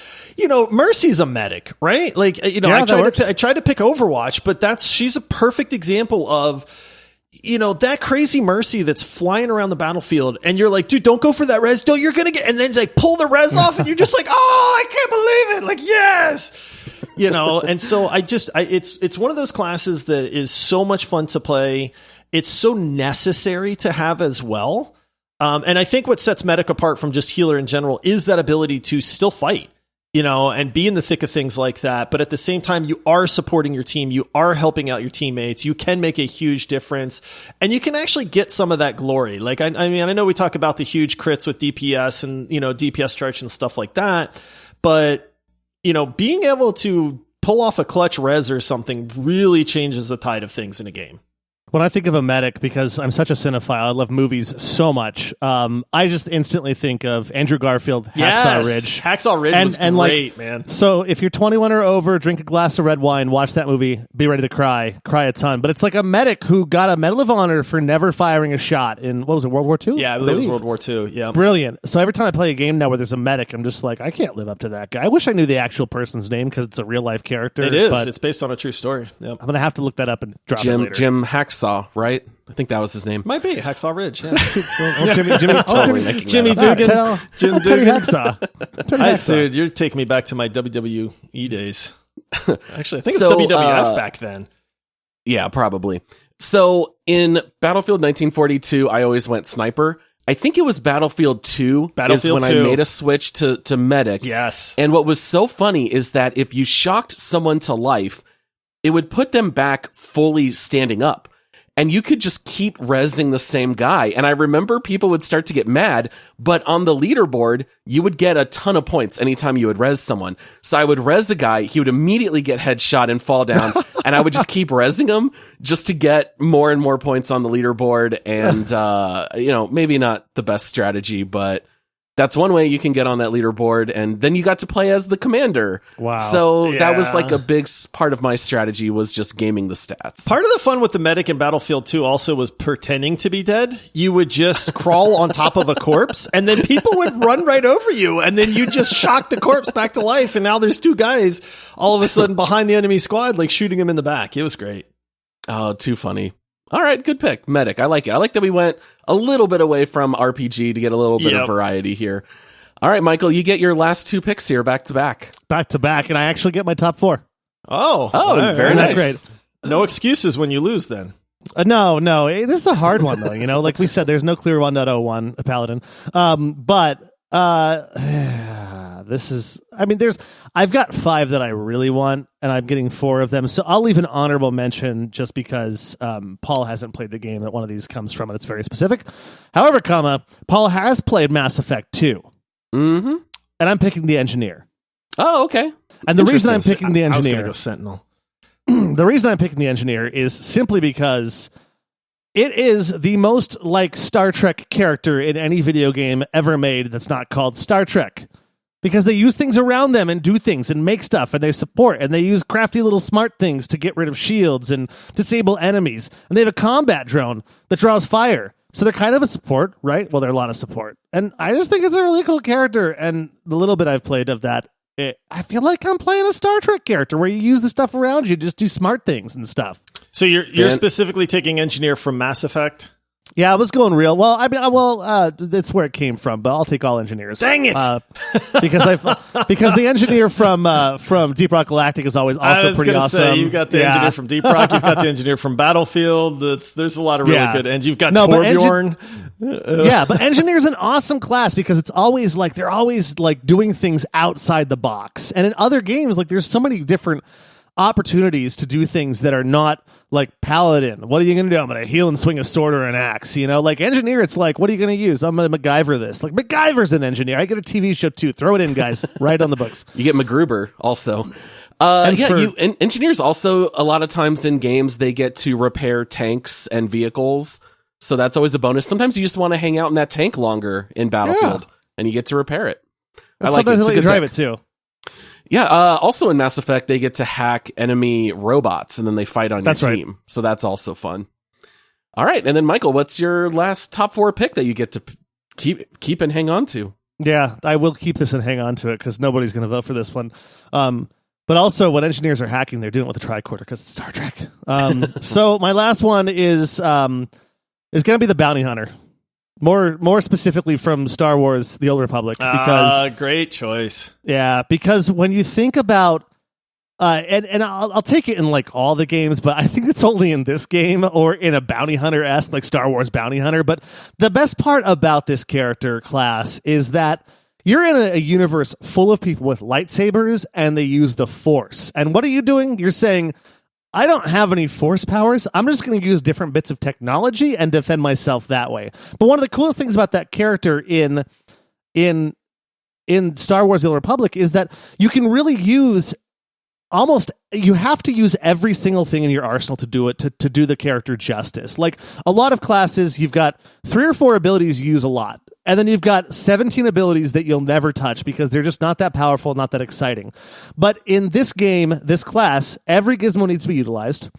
Mercy's a medic, right? Like, I tried to pick Overwatch, but she's a perfect example of, that crazy Mercy that's flying around the battlefield and you're like, dude, don't go for that res. Don't, you're going to get, and then like pull the res off and you're just like, oh, I can't believe it. Like, yes. And so it's one of those classes that is so much fun to play. It's so necessary to have as well. And I think what sets Medic apart from just healer in general is that ability to still fight, and be in the thick of things like that. But at the same time, you are supporting your team. You are helping out your teammates. You can make a huge difference and you can actually get some of that glory. Like, I know we talk about the huge crits with DPS and, DPS charge and stuff like that, but being able to pull off a clutch res or something really changes the tide of things in a game. When I think of a medic, because I'm such a cinephile, I love movies so much. I just instantly think of Andrew Garfield, Hacksaw Ridge. Hacksaw Ridge was great, man. So if you're 21 or over, drink a glass of red wine, watch that movie, be ready to cry a ton. But it's like a medic who got a Medal of Honor for never firing a shot in, what was it, World War II? Yeah, I believe it was World War II. Yeah, brilliant. So every time I play a game now where there's a medic, I'm just like, I can't live up to that guy. I wish I knew the actual person's name because it's a real life character. It is. But it's based on a true story. Yep. I'm gonna have to look that up and drop it later. Jim Hacksaw, right? I think that was his name. Might be Hacksaw Ridge. Yeah. Jimmy Dugan. Jim Dugan. Hacksaw. Dude, you're taking me back to my WWE days. Actually, I think it's WWF back then. Yeah, probably. So in Battlefield 1942, I always went sniper. I think it was Battlefield 2 is when I made a switch to medic. Yes. And what was so funny is that if you shocked someone to life, it would put them back fully standing up. And you could just keep rezzing the same guy. And I remember people would start to get mad, but on the leaderboard, you would get a ton of points anytime you would res someone. So I would res a guy, he would immediately get headshot and fall down, and I would just keep rezzing him just to get more and more points on the leaderboard. And, maybe not the best strategy, but that's one way you can get on that leaderboard, and then you got to play as the commander. Wow. So that was like a big part of my strategy was just gaming the stats. Part of the fun with the medic in Battlefield 2 also was pretending to be dead. You would just crawl on top of a corpse, and then people would run right over you, and then you just shock the corpse back to life, and now there's 2 guys all of a sudden behind the enemy squad, like shooting him in the back. It was great. Oh, too funny. All right, good pick. Medic. I like it. I like that we went a little bit away from RPG to get a little bit of variety here. All right, Michael, you get your last 2 picks here back to back. Back to back, and I actually get my top 4. Oh, very nice. Great. No excuses when you lose then. No. This is a hard one, though. Like we said, there's no clear 1.01 Paladin. But This is, I've got 5 that I really want, and I'm getting 4 of them. So I'll leave an honorable mention just because Paul hasn't played the game that one of these comes from, and it's very specific. However, Paul has played Mass Effect 2. Mm-hmm. And I'm picking the engineer. Oh, okay. And the reason I'm picking the I was engineer, going to go Sentinel. the reason I'm picking the engineer is simply because it is the most like Star Trek character in any video game ever made that's not called Star Trek. Because they use things around them and do things and make stuff and they support and they use crafty little smart things to get rid of shields and disable enemies. And they have a combat drone that draws fire. So they're kind of a support, right? Well, they're a lot of support. And I just think it's a really cool character. And the little bit I've played of that, I feel like I'm playing a Star Trek character where you use the stuff around you, just do smart things and stuff. So you're specifically taking engineer from Mass Effect? Yeah, I was going real. Well, that's where it came from, but I'll take all engineers. Dang it! Because the engineer from Deep Rock Galactic is always also pretty awesome. Say, you've got the engineer from Deep Rock, you've got the engineer from Battlefield. There's a lot of really good, and you've got Torbjorn. But engineer's an awesome class because it's always like they're always like doing things outside the box, and in other games, like there's so many different opportunities to do things that are not like Paladin. What are you going to do? I'm going to heal and swing a sword or an axe. You know, like engineer, it's like, what are you going to use? I'm going to MacGyver this. Like MacGyver's an engineer. I get a TV show too. Throw it in, guys. Right on the books. You get MacGruber also. Engineers also, a lot of times in games, they get to repair tanks and vehicles. So that's always a bonus. Sometimes you just want to hang out in that tank longer in Battlefield and you get to repair it. I like it. It's a good drive it too. Yeah, also in Mass Effect, they get to hack enemy robots, and then they fight on your team. Right. So that's also fun. All right, and then Michael, what's your last top 4 pick that you get to keep and hang on to? Yeah, I will keep this and hang on to it, because nobody's going to vote for this one. But also, when engineers are hacking, they're doing it with a tricorder, because it's Star Trek. So my last one is going to be the Bounty Hunter. More specifically from Star Wars: The Old Republic, because great choice. Yeah, because when you think about and I'll take it in like all the games, but I think it's only in this game or in a bounty hunter-esque like Star Wars Bounty Hunter. But the best part about this character class is that you're in a universe full of people with lightsabers and they use the Force. And what are you doing? You're saying, I don't have any force powers. I'm just going to use different bits of technology and defend myself that way. But one of the coolest things about that character in Star Wars: The Old Republic is that you can really use you have to use every single thing in your arsenal to do it, to do the character justice. Like a lot of classes, you've got 3 or 4 abilities you use a lot. And then you've got 17 abilities that you'll never touch because they're just not that powerful, not that exciting. But in this game, this class, every gizmo needs to be utilized.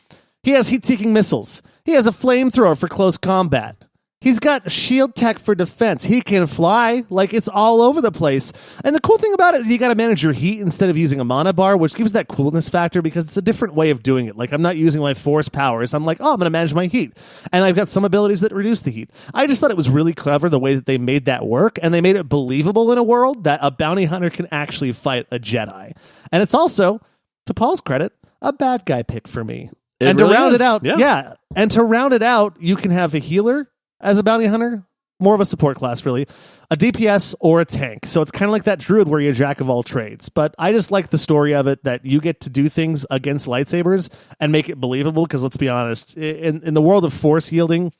He has heat-seeking missiles. He has a flamethrower for close combat. He's got shield tech for defense. He can fly. Like, it's all over the place. And the cool thing about it is you got to manage your heat instead of using a mana bar, which gives that coolness factor because it's a different way of doing it. Like, I'm not using my force powers. I'm like, I'm going to manage my heat. And I've got some abilities that reduce the heat. I just thought it was really clever the way that they made that work, and they made it believable in a world that a bounty hunter can actually fight a Jedi. And it's also, to Paul's credit, a bad guy pick for me. And really to round it out, and to round it out, you can have a healer as a bounty hunter, more of a support class, really, a DPS or a tank. So it's kind of like that Druid where you're a jack of all trades. But I just like the story of it that you get to do things against lightsabers and make it believable. Because let's be honest, in the world of force yielding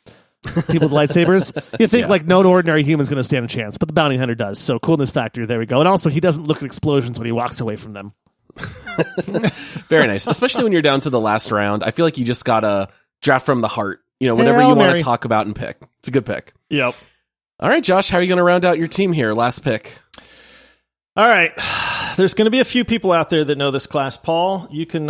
people with lightsabers, you think like no ordinary human's going to stand a chance, but the bounty hunter does. So coolness factor, there we go. And also, he doesn't look at explosions when he walks away from them. Very nice, especially when you're down to the last round. I feel like you just gotta draft from the heart. You know, whatever you want to talk about and pick. It's a good pick. Yep. All right, Josh, how are you going to round out your team here? Last pick. All right. There's going to be a few people out there that know this class. Paul, you can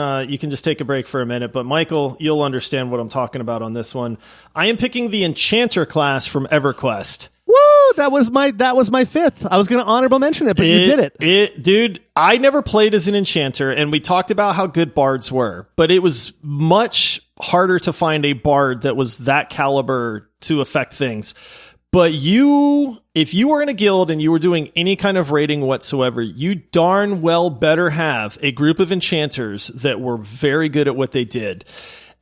just take a break for a minute, but Michael, you'll understand what I'm talking about on this one. I am picking the Enchanter class from EverQuest. Woo! That was my 5th. I was going to honorable mention it, but you did it. Dude, I never played as an enchanter, and we talked about how good bards were, but it was much harder to find a bard that was that caliber to affect things. But if you were in a guild and you were doing any kind of raiding whatsoever, you darn well better have a group of enchanters that were very good at what they did.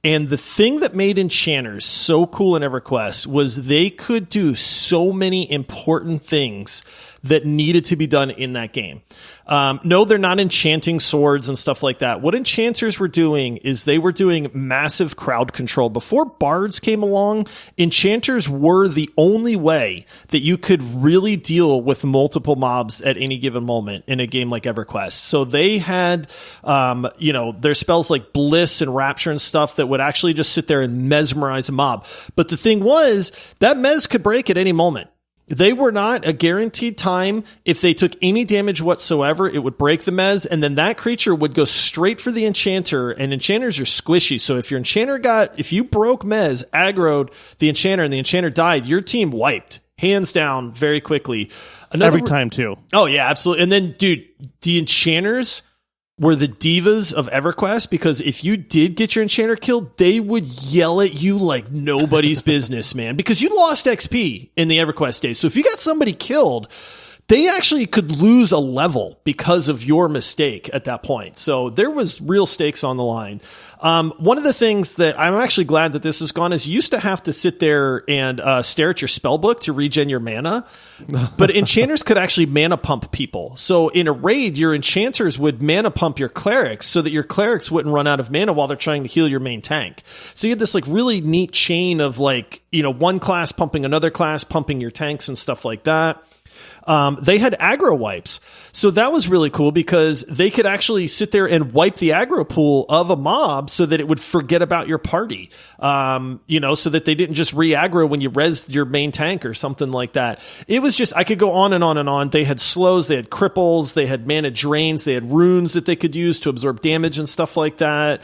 And the thing that made enchanters so cool in EverQuest was they could do so many important things that needed to be done in that game. No, they're not enchanting swords and stuff like that. What enchanters were doing is they were doing massive crowd control. Before bards came along, enchanters were the only way that you could really deal with multiple mobs at any given moment in a game like EverQuest. So they had, their spells like Bliss and Rapture and stuff that would actually just sit there and mesmerize a mob. But the thing was, that mez could break at any moment. They were not a guaranteed time. If they took any damage whatsoever, it would break the mez, and then that creature would go straight for the enchanter, and enchanters are squishy. So if if you broke mez, aggroed the enchanter, and the enchanter died, your team wiped. Hands down, very quickly. Every time, too. Oh, yeah, absolutely. And then, dude, the enchanters were the divas of EverQuest, because if you did get your enchanter killed, they would yell at you like nobody's business, man, because you lost XP in the EverQuest days. So if you got somebody killed, they actually could lose a level because of your mistake at that point. So there was real stakes on the line. One of the things that I'm actually glad that this is gone is you used to have to sit there and stare at your spell book to regen your mana, but enchanters could actually mana pump people. So in a raid, your enchanters would mana pump your clerics so that your clerics wouldn't run out of mana while they're trying to heal your main tank. So you had this like really neat chain of one class pumping another class, pumping your tanks and stuff like that. They had aggro wipes. So that was really cool because they could actually sit there and wipe the aggro pool of a mob so that it would forget about your party. So that they didn't just re-aggro when you res your main tank or something like that. It was just, I could go on and on and on. They had slows, they had cripples, they had mana drains, they had runes that they could use to absorb damage and stuff like that.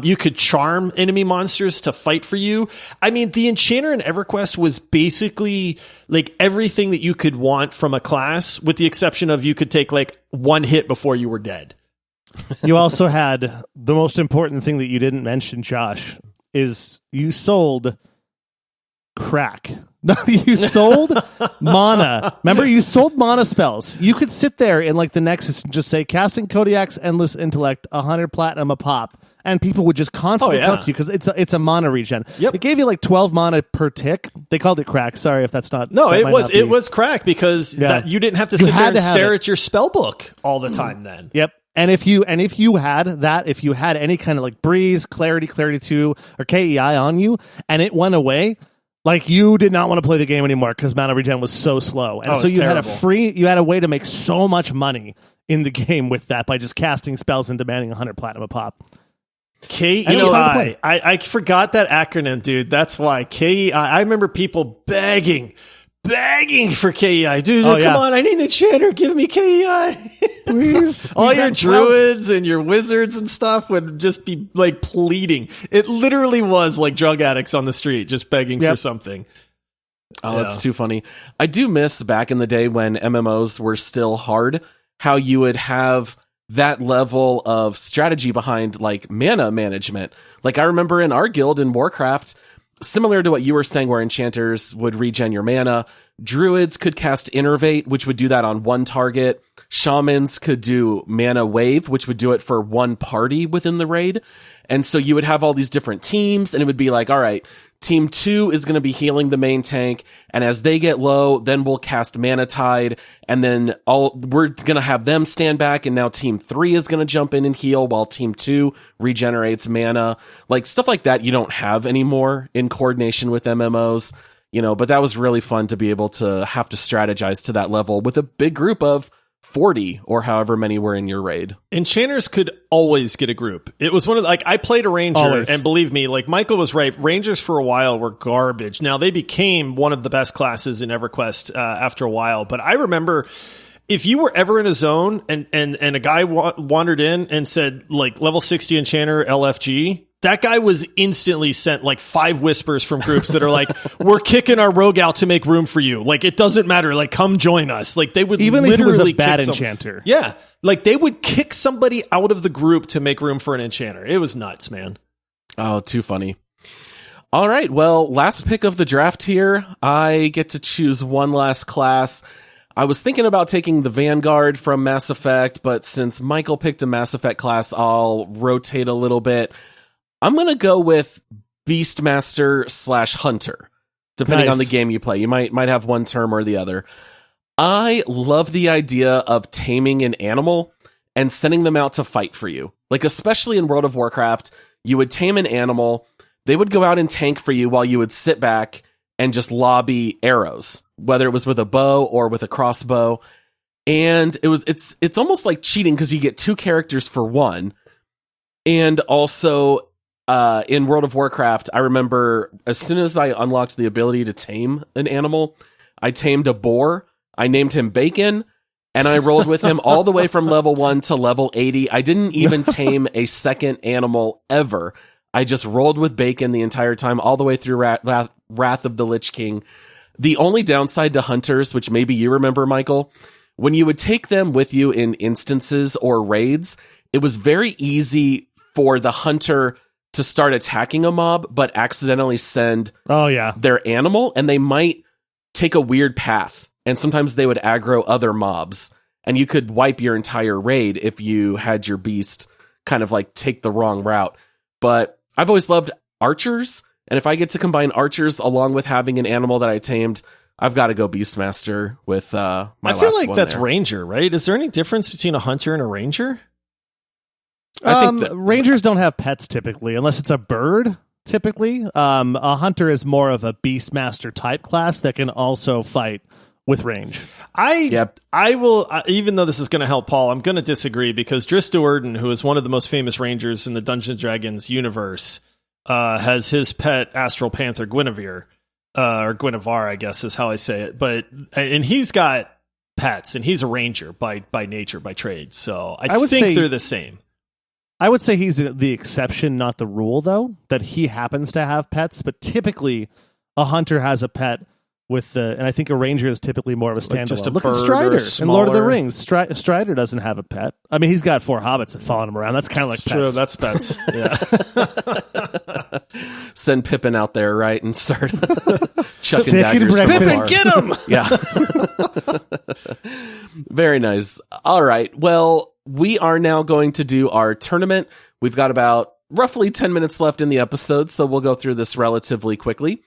You could charm enemy monsters to fight for you. I mean, the Enchanter in EverQuest was basically like everything that you could want from a class, with the exception of you could take like one hit before you were dead. You also had the most important thing that you didn't mention, Josh, is you sold crack. No, you sold mana. Remember, you sold mana spells. You could sit there in like the Nexus and just say, casting Kodiak's Endless Intellect, 100 platinum a pop, and people would just constantly come to you because it's a mana regen. Yep. It gave you like 12 mana per tick. They called it crack. Sorry if that's not. No, it was crack because you didn't have to sit there and stare at your spell book all the time then. Yep. And if you had that, if you had any kind of like Breeze, Clarity 2, or KEI on you, and it went away, like you did not want to play the game anymore because mana regen was so slow. And so you had a way to make so much money in the game with that by just casting spells and demanding 100 platinum a pop. KEI. I forgot that acronym, dude. That's why KEI. I remember people begging for KEI. Dude, come on, I need an enchanter. Give me KEI. Please. All your druids and your wizards and stuff would just be like pleading. It literally was like drug addicts on the street just begging for something. Oh, that's too funny. I do miss back in the day when MMOs were still hard, how you would have that level of strategy behind like mana management. Like I remember in our guild in Warcraft, similar to what you were saying, where enchanters would regen your mana, druids could cast Innervate, which would do that on one target. Shamans could do Mana Wave, which would do it for one party within the raid. And so you would have all these different teams, and it would be like, all right, Team 2 is going to be healing the main tank, and as they get low, then we'll cast Mana Tide, and then we're going to have them stand back, and now Team 3 is going to jump in and heal while Team 2 regenerates mana. Like, stuff like that you don't have anymore in coordination with MMOs, but that was really fun to be able to have to strategize to that level with a big group of 40 or however many were in your raid. Enchanters could always get a group. It was one of I played a ranger, and believe me, like Michael was right. Rangers for a while were garbage. Now they became one of the best classes in EverQuest after a while. But I remember if you were ever in a zone and a guy wandered in and said like level 60 enchanter LFG, that guy was instantly sent like 5 whispers from groups that are like, we're kicking our rogue out to make room for you. Like, it doesn't matter. Like, come join us. Like, they would even literally if it was a bad enchanter. Yeah. Like, they would kick somebody out of the group to make room for an enchanter. It was nuts, man. Oh, too funny. All right. Well, last pick of the draft here. I get to choose one last class. I was thinking about taking the Vanguard from Mass Effect, but since Michael picked a Mass Effect class, I'll rotate a little bit. I'm going to go with Beastmaster / Hunter, depending on the game you play. You might have one term or the other. I love the idea of taming an animal and sending them out to fight for you. Like, especially in World of Warcraft, you would tame an animal, they would go out and tank for you while you would sit back and just lobby arrows, whether it was with a bow or with a crossbow. And it's almost like cheating because you get 2 characters for 1. And also, in World of Warcraft, I remember as soon as I unlocked the ability to tame an animal, I tamed a boar. I named him Bacon, and I rolled with him all the way from level 1 to level 80. I didn't even tame a second animal ever. I just rolled with Bacon the entire time, all the way through Wrath of the Lich King. The only downside to hunters, which maybe you remember, Michael, when you would take them with you in instances or raids, it was very easy for the hunter to start attacking a mob, but accidentally send their animal, and they might take a weird path. And sometimes they would aggro other mobs, and you could wipe your entire raid if you had your beast kind of like take the wrong route. But I've always loved archers, and if I get to combine archers along with having an animal that I tamed, I've got to go Beastmaster with my I feel last like one that's there. Ranger, right? Is there any difference between a hunter and a ranger? I think that Rangers don't have pets typically, unless it's a bird. Typically, a hunter is more of a Beastmaster type class that can also fight with range. I will, even though this is going to help Paul, I'm going to disagree because Drista Urden, who is one of the most famous rangers in the Dungeons & Dragons universe, has his pet Astral Panther Guinevere, or Guinevere, I guess is how I say it. And he's got pets, and he's a ranger by nature, by trade. So I would think they're the same. I would say he's the exception, not the rule, though, that he happens to have pets. But typically, a hunter has a pet and I think a ranger is typically more of a standalone. Like just a Look at bird Strider in Lord of the smaller- Rings. Strider doesn't have a pet. I mean, he's got 4 hobbits that follow him around. That's kind of like True, pets. that's pets. Yeah. send Pippin out there, right, and start chucking Sick and daggers from breakfast. afar. Pippin, get him! Yeah. Very nice. All right. Well, we are now going to do our tournament. We've got about roughly 10 minutes left in the episode, so we'll go through this relatively quickly.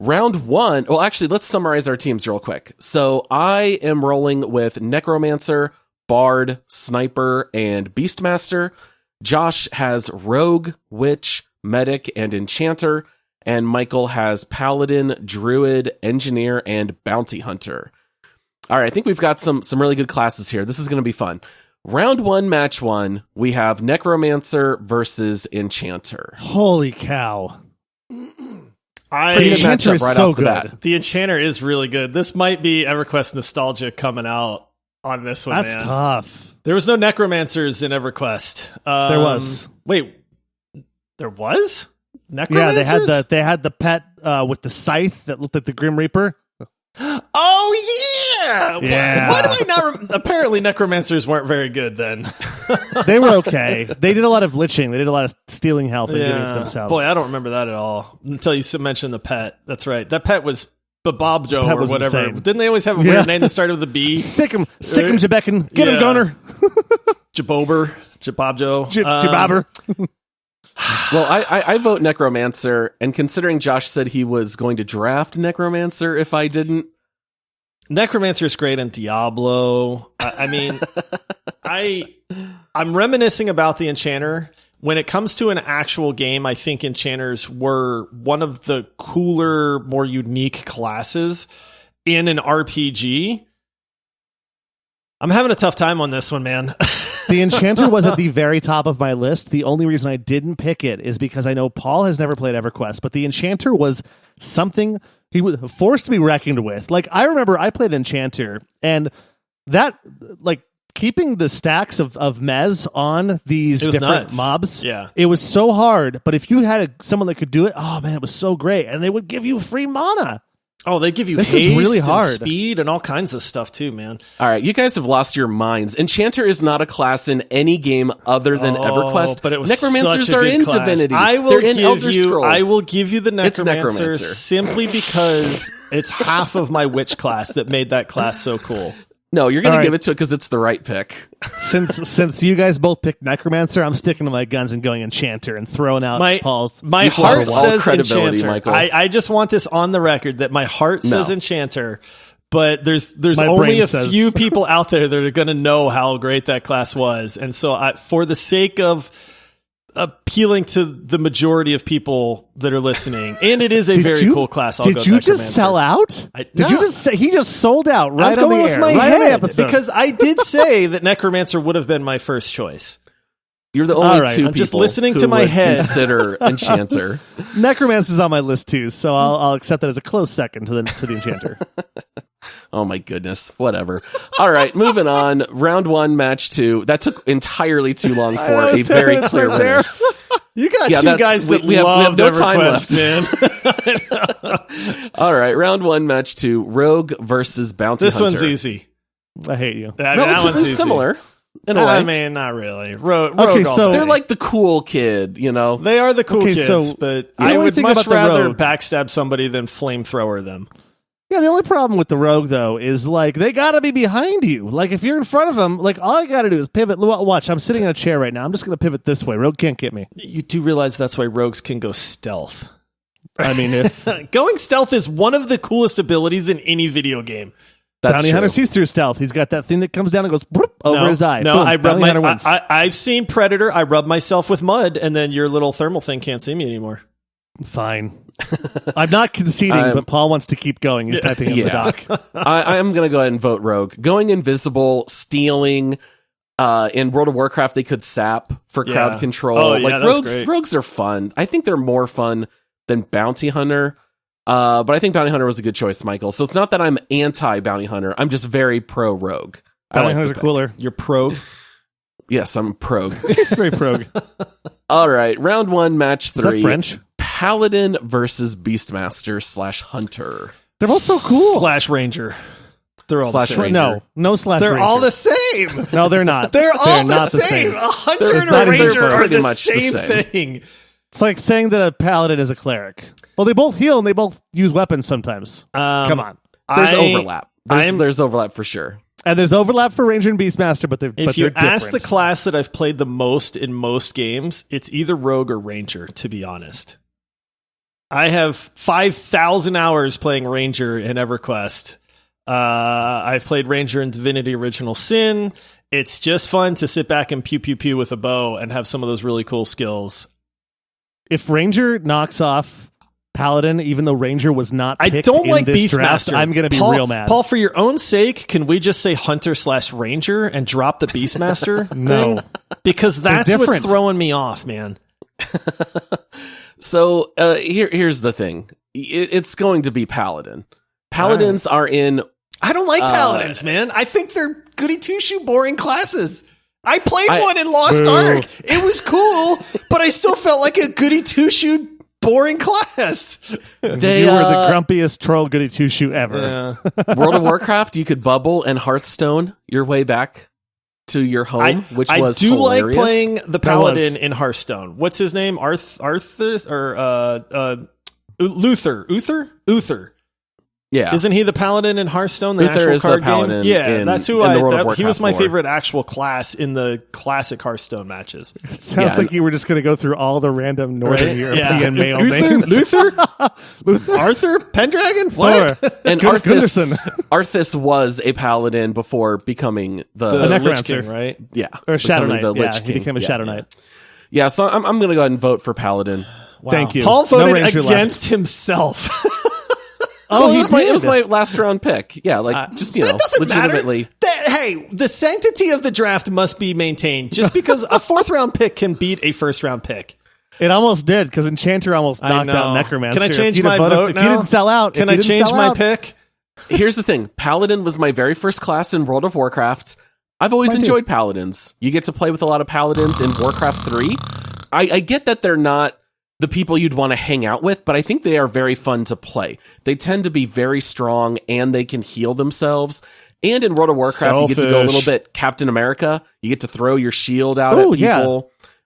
Round 1. Well, actually, let's summarize our teams real quick. So I am rolling with Necromancer, Bard, Sniper, and Beastmaster. Josh has Rogue, Witch, Medic, and Enchanter. And Michael has Paladin, Druid, Engineer, and Bounty Hunter. All right, I think we've got some really good classes here. This is going to be fun. Round 1, match 1, we have Necromancer versus Enchanter. Holy cow. Pretty good Enchanter matchup is right so off the good. bat. The Enchanter is really good. This might be EverQuest nostalgia coming out on this one, That's man. tough. There was no Necromancers in EverQuest. There was. Wait, there was? Yeah, Necromancers? they had the pet with the scythe that looked like the Grim Reaper. Oh, yeah! Yeah. Why do I not... Apparently, Necromancers weren't very good then. They were okay. They did a lot of liching. They did a lot of stealing health and giving it to themselves. Boy, I don't remember that at all until you mentioned the pet. That's right. That pet was Babobjo Pet or was whatever. insane. Didn't they always have a weird name that started with a B? Sick him, Jebeckin. Get him, Yeah. Gunner. Jabober. Jabobjo. Jabobber. Well, I vote Necromancer, and considering Josh said he was going to draft Necromancer if I didn't, Necromancer is great in Diablo. I mean, I'm reminiscing about the Enchanter. When it comes to an actual game, I think Enchanters were one of the cooler, more unique classes in an RPG. I'm having a tough time on this one, man. The Enchanter was at the very top of my list. The only reason I didn't pick it is because I know Paul has never played EverQuest, but the Enchanter was something he was forced to be reckoned with. Like, I remember I played Enchanter, and that, like, keeping the stacks of mez on these different nuts. mobs, Yeah. it was so hard. But if you had someone that could do it, oh man, it was so great. And they would give you free mana. Oh, they give you This haste is really and hard. speed and all kinds of stuff too, man. all right, you guys have lost your minds. Enchanter is not a class in any game other than EverQuest. But it was Necromancers such a are good in class. Divinity. I will They're in give Elder you. Scrolls. I will give you the It's Necromancer, Necromancer. simply because it's half of my witch class that made that class so cool. No, you're going All to right. give it to it because it's the right pick. Since you guys both picked Necromancer, I'm sticking to my guns and going Enchanter and throwing out Paul's. My You've heart lost all says credibility, Enchanter. Michael. I just want this on the record that my heart says No. Enchanter, but there's My only brain a says- few people out there that are going to know how great that class was. And so for the sake of appealing to the majority of people that are listening, and it is a very cool class. I'll go Did you just Necromancer. sell out? Did you no. just say he just sold out right I'm on the going with air, my right on the head episode? because I did say that Necromancer would have been my first choice. You're the only All right, two I'm people just listening who to my would head. consider Enchanter. Necromancer's on my list too, so I'll accept that as a close second to the Enchanter. Oh my goodness. Whatever. All right, moving on. Round 1, match 2. That took entirely too long for a very clear winner. You got Yeah, two guys that we have no time Everquest, man. All right, round 1, match 2. Rogue versus Bounty This Hunter. one's easy. I hate you. I mean, that one's Relatively easy. similar in a way. I mean, not really. Rogue Okay, all so- day. They're like the cool kid, you know? They are the cool Okay, kids, so but the I only would thing much about the rather Rogue- backstab somebody than flamethrower them. Yeah, the only problem with the Rogue, though, is, like, they gotta be behind you. Like, if you're in front of them, like, all I gotta do is pivot. Watch, I'm sitting in a chair right now. I'm just gonna pivot this way. Rogue can't get me. You do realize that's why rogues can go stealth. I mean, if Going stealth is one of the coolest abilities in any video game. That's Bounty true. Hunter sees through stealth. He's got that thing that comes down and goes broop, over his eye. No, Boom, I rub Bounty Hunter my. wins. I've seen Predator. I rub myself with mud, and then your little thermal thing can't see me anymore. Fine. I'm not conceding, but Paul wants to keep going. He's typing in the Yeah. doc. I'm going to go ahead and vote Rogue. Going invisible, stealing. In World of Warcraft, they could sap for crowd control. Oh, yeah, like that's great. rogues are fun. I think they're more fun than Bounty Hunter. But I think Bounty Hunter was a good choice, Michael. So it's not that I'm anti Bounty Hunter. I'm just very pro Rogue. Bounty Hunters are cooler. You're pro. Yes, I'm pro. He's very prog. All right, round 1, match Is that 3. French? Paladin versus Beastmaster / Hunter. They're both so cool. Slash Ranger. They're all Slash the same. Ranger. No slash They're Ranger. all the same. No, they're not. They're all not the same. A hunter They're and not a even ranger are pretty the much the same same. thing. It's like saying that a paladin is a cleric. Well, they both heal and they both use weapons sometimes. Come on. There's overlap. There's overlap for sure. And there's overlap for Ranger and Beastmaster, but they're If you they're ask the different. class that I've played the most in most games, it's either Rogue or Ranger, to be honest. I have 5,000 hours playing Ranger in EverQuest. I've played Ranger in Divinity Original Sin. It's just fun to sit back and pew pew pew with a bow and have some of those really cool skills. If Ranger knocks off Paladin, even though Ranger was not I picked don't in like this draft, Beastmaster. I'm going to be Paul, real mad. Paul, for your own sake, can we just say Hunter / Ranger and drop the Beastmaster? No. thing? Because that's what's different. throwing me off, man. So here's the thing. It's going to be Paladin. Paladins are in... I don't like Paladins, man. I think they're goody two-shoe boring classes. I played one in Lost Ark. It was cool, but I still felt like a goody two-shoe boring class. They, you were the grumpiest troll goody two-shoe ever. World of Warcraft, you could bubble and Hearthstone your way back to your home, which was I do hilarious. like playing the Paladin in Hearthstone. What's his name? Arthur or Uther? Yeah. Isn't he the Paladin in Hearthstone? The Uther actual is the card Paladin game? Yeah, in- that's who in the World of he Warcraft was my lore. favorite actual class in the classic Hearthstone matches. It sounds like you were just going to go through all the random Northern European male names. Luther, Arthur, Pendragon, what? Thor. And Gunderson. Arthas was a paladin before becoming the The Lich Necromancer. King, right? yeah, Or Shadow becoming Knight. the Yeah, Lich he King. became a Shadow Knight. Yeah, so I'm going to go ahead and vote for paladin. Wow. Thank you. Paul No voted Ranger against himself. Oh, he it was did. my last round pick. Yeah, like just That doesn't legitimately. matter. Hey, the sanctity of the draft must be maintained. Just because a 4th round pick can beat a 1st round pick. It almost did, because Enchanter almost I knocked out know. Necromancer. Can I change If you'd my have voted- vote If now? you didn't sell out. Can if I you didn't change sell my out- pick? Here's the thing: Paladin was my very first class in World of Warcraft. I've always enjoyed paladins. You get to play with a lot of paladins in Warcraft 3. I get that they're not the people you'd want to hang out with, but I think they are very fun to play. They tend to be very strong, and they can heal themselves. And in World of Warcraft, you get to go a little bit Captain America. You get to throw your shield out at people. Yeah.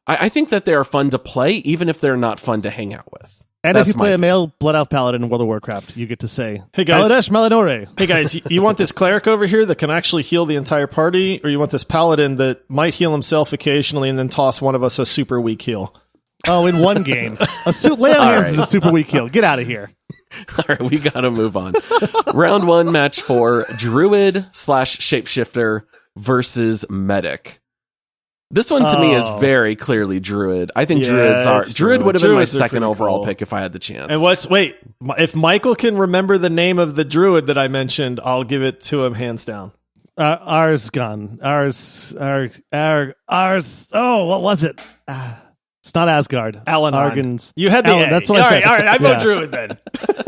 I think that they are fun to play, even if they're not fun to hang out with. And That's if you play my a male Blood Elf Paladin in World of Warcraft, you get to say, Hey, guys. Baladesh Malinore. Hey guys, you want this cleric over here that can actually heal the entire party, or you want this paladin that might heal himself occasionally and then toss one of us a super weak heal? Oh, in one game. Lay on hands is a super weak heal. Get out of here. All right, we gotta move on. Round 1, match 4, Druid / Shapeshifter versus Medic. This one to me is very clearly Druid. I think Druid would have been my second overall pick if I had the chance. And if Michael can remember the name of the Druid that I mentioned, I'll give it to him hands down. Arsgon. Oh, what was it? It's not Asgard. Argons. You had the A. That's what I said. All right, I vote Druid then.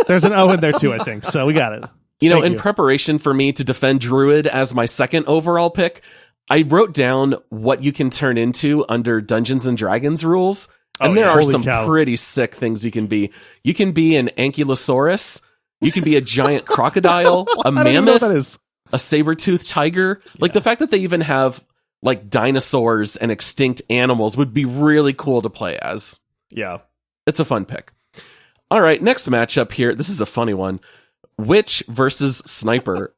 There's an O in there too, I think. So we got it. In preparation for me to defend Druid as my second overall pick, I wrote down what you can turn into under Dungeons and Dragons rules. And there are some pretty sick things you can be. You can be an ankylosaurus. You can be a giant crocodile, a mammoth, a saber-toothed tiger. Like the fact that they even have like dinosaurs and extinct animals would be really cool to play as. Yeah. It's a fun pick. All right, next matchup here. This is a funny one. Witch versus Sniper.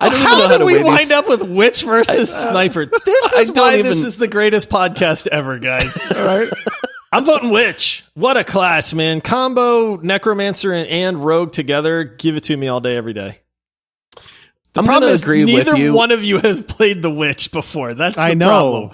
How did we wind up with Witch versus Sniper? This is why this is the greatest podcast ever, guys. All right. I'm voting Witch. What a class, man. Combo Necromancer and Rogue together. Give it to me all day, every day. The problem is neither one of you has played the Witch before. That's the problem.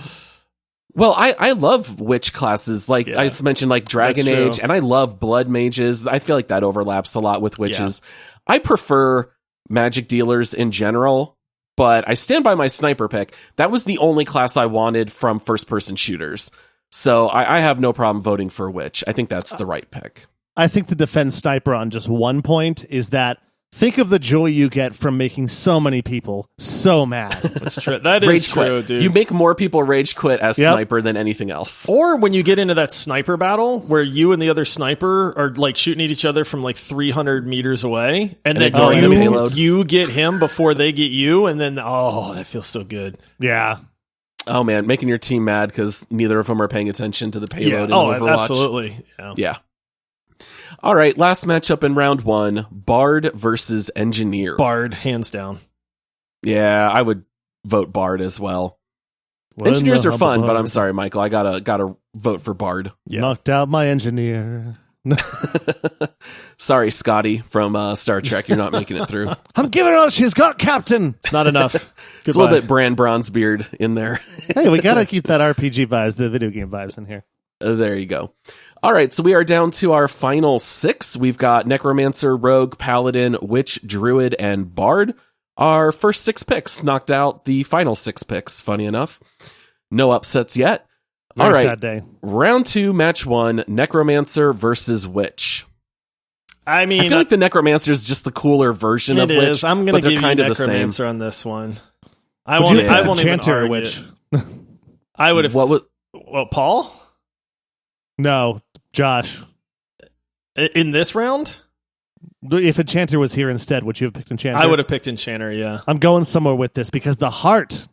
Well, I love witch classes. Like I just mentioned, like Dragon Age, and I love blood mages. I feel like that overlaps a lot with witches. Yeah. I prefer magic dealers in general, but I stand by my sniper pick. That was the only class I wanted from first-person shooters. So I have no problem voting for witch. I think that's the right pick. I think to defend sniper on just one point is that think of the joy you get from making so many people so mad. That's true. That is true, dude. You make more people rage quit as sniper than anything else. Or when you get into that sniper battle where you and the other sniper are like shooting at each other from like 300 meters away, and then you get him before they get you, and then that feels so good. Yeah. Oh man, making your team mad because neither of them are paying attention to the payload in Overwatch. Absolutely. Yeah. All right, last matchup in round 1, Bard versus Engineer. Bard, hands down. Yeah, I would vote Bard as well. Engineers are fun, but I'm sorry, Michael. I gotta vote for Bard. Yeah. Knocked out my engineer. Sorry, Scotty from Star Trek. You're not making it through. I'm giving her all she's got, Captain. It's not enough. It's a little bit Bran Bronzebeard in there. Hey, we gotta keep that RPG vibes, the video game vibes in here. There you go. All right, so we are down to our final 6. We've got Necromancer, Rogue, Paladin, Witch, Druid, and Bard. Our first 6 picks knocked out the final 6 picks, funny enough. No upsets yet. All right, sad day. Round 2, match 1, Necromancer versus Witch. I feel like the Necromancer is just the cooler version of Witch. I'm going to give you Necromancer on this one. I won't Enchanter Witch. I would have... What, Paul? No, Josh. In this round? If Enchanter was here instead, would you have picked Enchanter? I would have picked Enchanter, yeah. I'm going somewhere with this because the heart.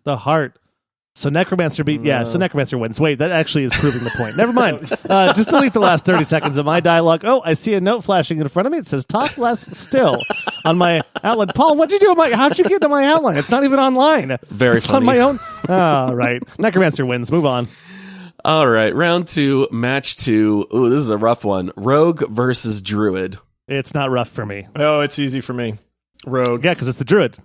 So Necromancer so Necromancer wins. Wait, that actually is proving the point. Never mind. Just delete the last 30 seconds of my dialogue. Oh, I see a note flashing in front of me. It says talk less still on my outline. Paul, what'd you do? How'd you get to my outline? It's not even online. Very it's funny. On my own. Oh, right. Necromancer wins. Move on. All right, round 2, match 2. Ooh, this is a rough one. Rogue versus Druid. It's not rough for me. Oh, it's easy for me. Rogue. Yeah, because it's the Druid.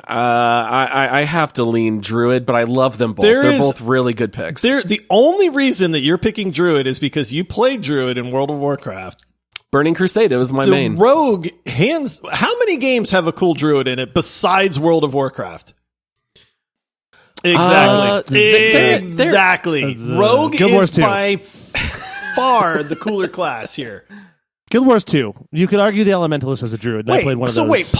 I have to lean Druid, but I love them both. They're both really good picks. The only reason that you're picking Druid is because you played Druid in World of Warcraft. Burning Crusade, it was my main. Rogue, how many games have a cool Druid in it besides World of Warcraft? Exactly. Exactly. Rogue Guild Wars is by far the cooler class here. Guild Wars 2. You could argue the Elementalist as a Druid. I played one of those.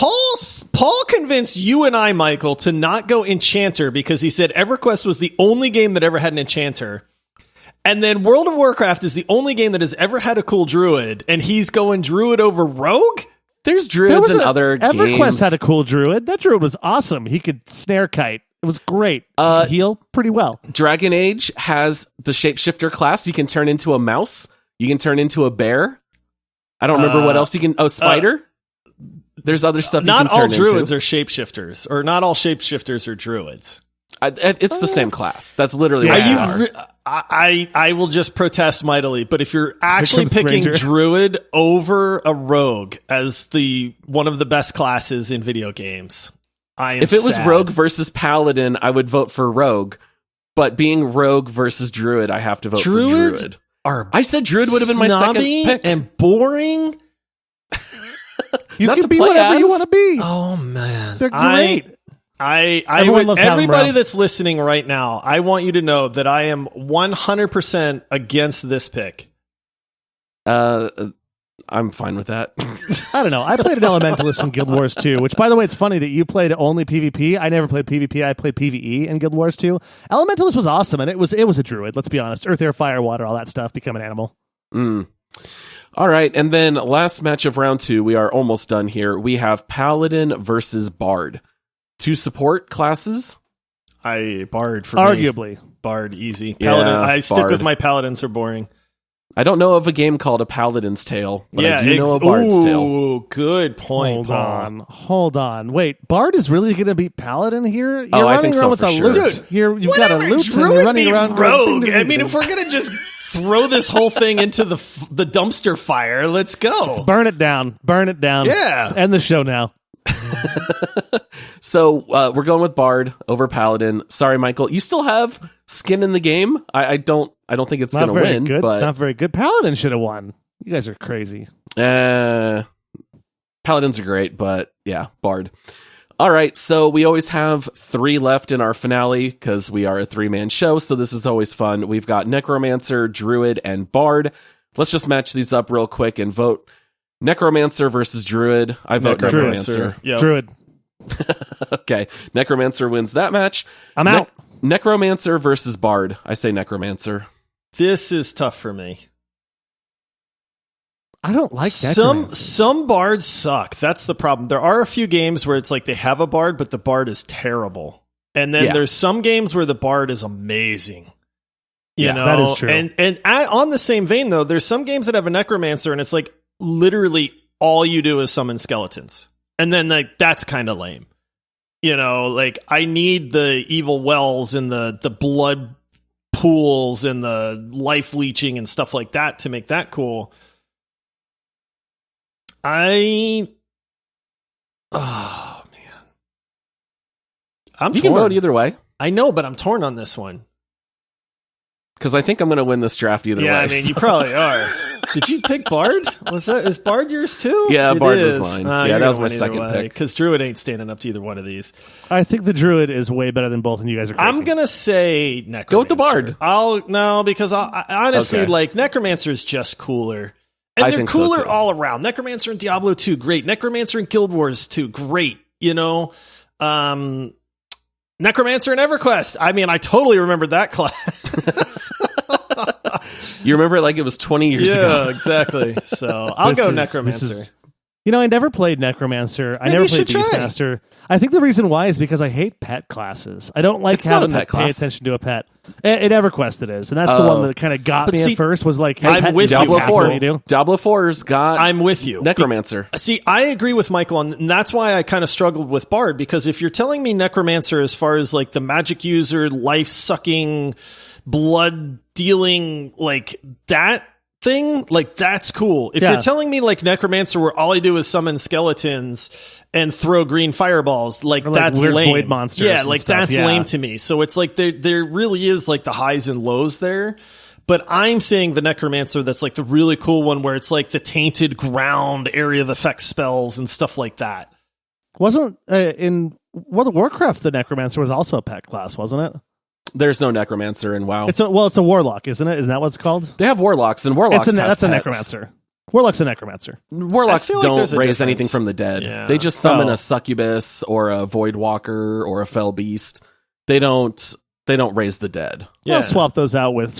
Paul convinced you and I, Michael, to not go Enchanter because he said Everquest was the only game that ever had an Enchanter. And then World of Warcraft is the only game that has ever had a cool Druid, and he's going Druid over Rogue? There's Druids in other games. EverQuest had a cool Druid. That Druid was awesome. He could snare kite. It was great. He could heal pretty well. Dragon Age has the Shapeshifter class. You can turn into a mouse. You can turn into a bear. I don't remember what else you can... spider? There's other stuff you can turn into. Not all Druids are Shapeshifters, or not all Shapeshifters are Druids. It's the same class. That's literally what they are. I will just protest mightily, but if you're actually picking Ranger. Druid over a Rogue as one of the best classes in video games, I am If it was sad. Rogue versus Paladin, I would vote for Rogue. But being Rogue versus Druid, I have to vote Druids for Druid. I said Druid would have been my second snobby pick. and boring. You Not can to be play whatever you as. want to be. Oh man, They're great. Everyone loves having everybody them. that's listening right now, I want you to know that I am 100% against this pick. I'm fine with that. I don't know. I played an Elementalist in Guild Wars 2, which, by the way, it's funny that you played only PvP. I never played PvP. I played PvE in Guild Wars 2. Elementalist was awesome, and it was a Druid, let's be honest. Earth, air, fire, water, all that stuff. Become an animal. All right, and then last match of round 2, we are almost done here. We have Paladin versus Bard. 2 support classes. Bard for me. Arguably. Bard, easy. Yeah, Paladin. I stick Bard. with my Paladins are boring. I don't know of a game called A Paladin's Tale, but Yeah, I do know a Bard's Tale. Ooh, good point, Paul. Hold on. Wait, Bard is really going to beat Paladin here? You're Oh, I running think around so with for a sure. loot. You've got a Whatever, loot and Druid you're running beat around Rogue. going, I mean, if we're going to just throw this whole thing into the dumpster fire, let's go. burn it down. Burn it down. Yeah. End the show now. So we're going with Bard over Paladin. Sorry, Michael. You still have skin in the game. I don't think it's going Not to very win. good. But Not very good. Paladin should have won. You guys are crazy. Paladins are great, but yeah, Bard. All right, so we always have 3 left in our finale because we are a 3-man show, so this is always fun. We've got Necromancer, Druid, and Bard. Let's just match these up real quick and vote. Necromancer versus Druid. I vote Necromancer. Yep. Druid. Okay, Necromancer wins that match. I'm out. Necromancer versus Bard. I say Necromancer. This is tough for me. I don't like Some bards suck. That's the problem. There are a few games where it's like they have a bard, but the bard is terrible. And then there's some games where the bard is amazing. You know? that is true. And on the same vein, though, there's some games that have a necromancer, and it's like literally all you do is summon skeletons. And then like that's kind of lame. You know, like I need the evil wells and the blood pools and the life leeching and stuff like that to make that cool. Oh man, You can vote either way. I know, but I'm torn on this one. Because I think I'm going to win this draft either way. Yeah, I mean, you probably are. Did you pick Bard? Is Bard yours too? Yeah, It Bard is. was mine. You're Yeah, that was gonna my win second either way, pick. because Druid ain't standing up to either one of these. I think the Druid is way better than both, and you guys are crazy. I'm gonna say Necromancer. Go with the Bard. Because I honestly Okay. like Necromancer is just cooler. And I they're think so, cooler too. all around. Necromancer and Diablo 2, great. Necromancer and Guild Wars 2, great. You know? Necromancer and Everquest. I mean, I totally remembered that class. You remember it like it was 20 years ago. Yeah, exactly. So I'll go Necromancer. You know, I never played Necromancer. I Maybe never you played should try. Beastmaster. I think the reason why is because I hate pet classes. I don't like It's not having a pet to pay class. attention to a pet. In EverQuest it is, and that's the one that kind of got But me see, at first. Was like, I'm pet with is you, Diablo half Michael. what 4. you do. Diablo 4's got I'm with you. Necromancer. See, I agree with Michael on, and that's why I kind of struggled with Bard, because if you're telling me Necromancer as far as like the magic user, life sucking, blood dealing, like that thing, like that's cool. If Yeah. you're telling me like Necromancer where all I do is summon skeletons and throw green fireballs, like, Or, like, that's weird lame. void monsters Yeah, and like stuff, that's yeah. lame to me. So it's like there really is like the highs and lows there. But I'm saying the Necromancer that's like the really cool one where it's like the tainted ground area of effect spells and stuff like that. Wasn't in World of Warcraft the Necromancer was also a pet class, wasn't it? There's no Necromancer in WoW. It's a warlock, isn't it? Isn't that what it's called? They have Warlocks, and Warlocks have That's a pets. Necromancer. Warlock's a Necromancer. Warlocks I feel like don't there's a raise difference. anything from the dead. Yeah. They just summon Oh. a succubus or a void walker or a fell beast. They don't raise the dead. Yeah. Well, swap those out with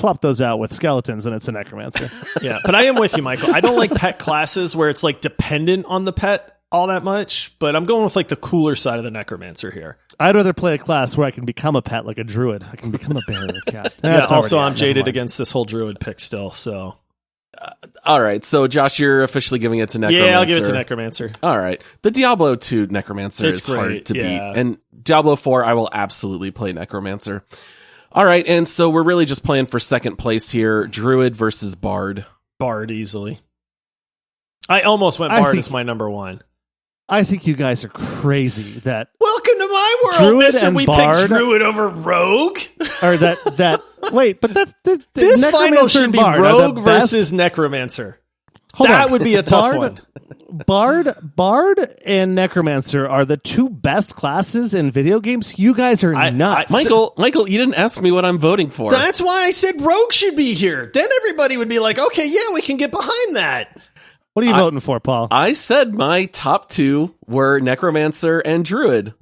skeletons, and it's a Necromancer. Yeah, but I am with you, Michael. I don't like pet classes where it's like dependent on the pet all that much, but I'm going with like the cooler side of the Necromancer here. I'd rather play a class where I can become a pet like a druid. I can become a bear or a cat. Yeah, That's also, already I'm out. jaded Never mind. against this whole Druid pick still, so. All right, so Josh, you're officially giving it to Necromancer. Yeah, I'll give it to Necromancer. All right. The Diablo 2 Necromancer It's is hard great, to yeah. beat. And Diablo 4, I will absolutely play Necromancer. All right, and so we're really just playing for second place here. Druid versus Bard. Bard easily. I almost went Bard as my number one. I think you guys are crazy. That welcome to my world, Druid Mister. We Bard, picked Druid over Rogue. Or that. Wait, but that's this final should be Bard Rogue versus Necromancer. Would be a tough one. Bard and Necromancer are the two best classes in video games. You guys are nuts. Michael, you didn't ask me what I'm voting for. That's why I said Rogue should be here. Then everybody would be like, okay, yeah, we can get behind that. What are you voting for, Paul? I said my top two were Necromancer and Druid.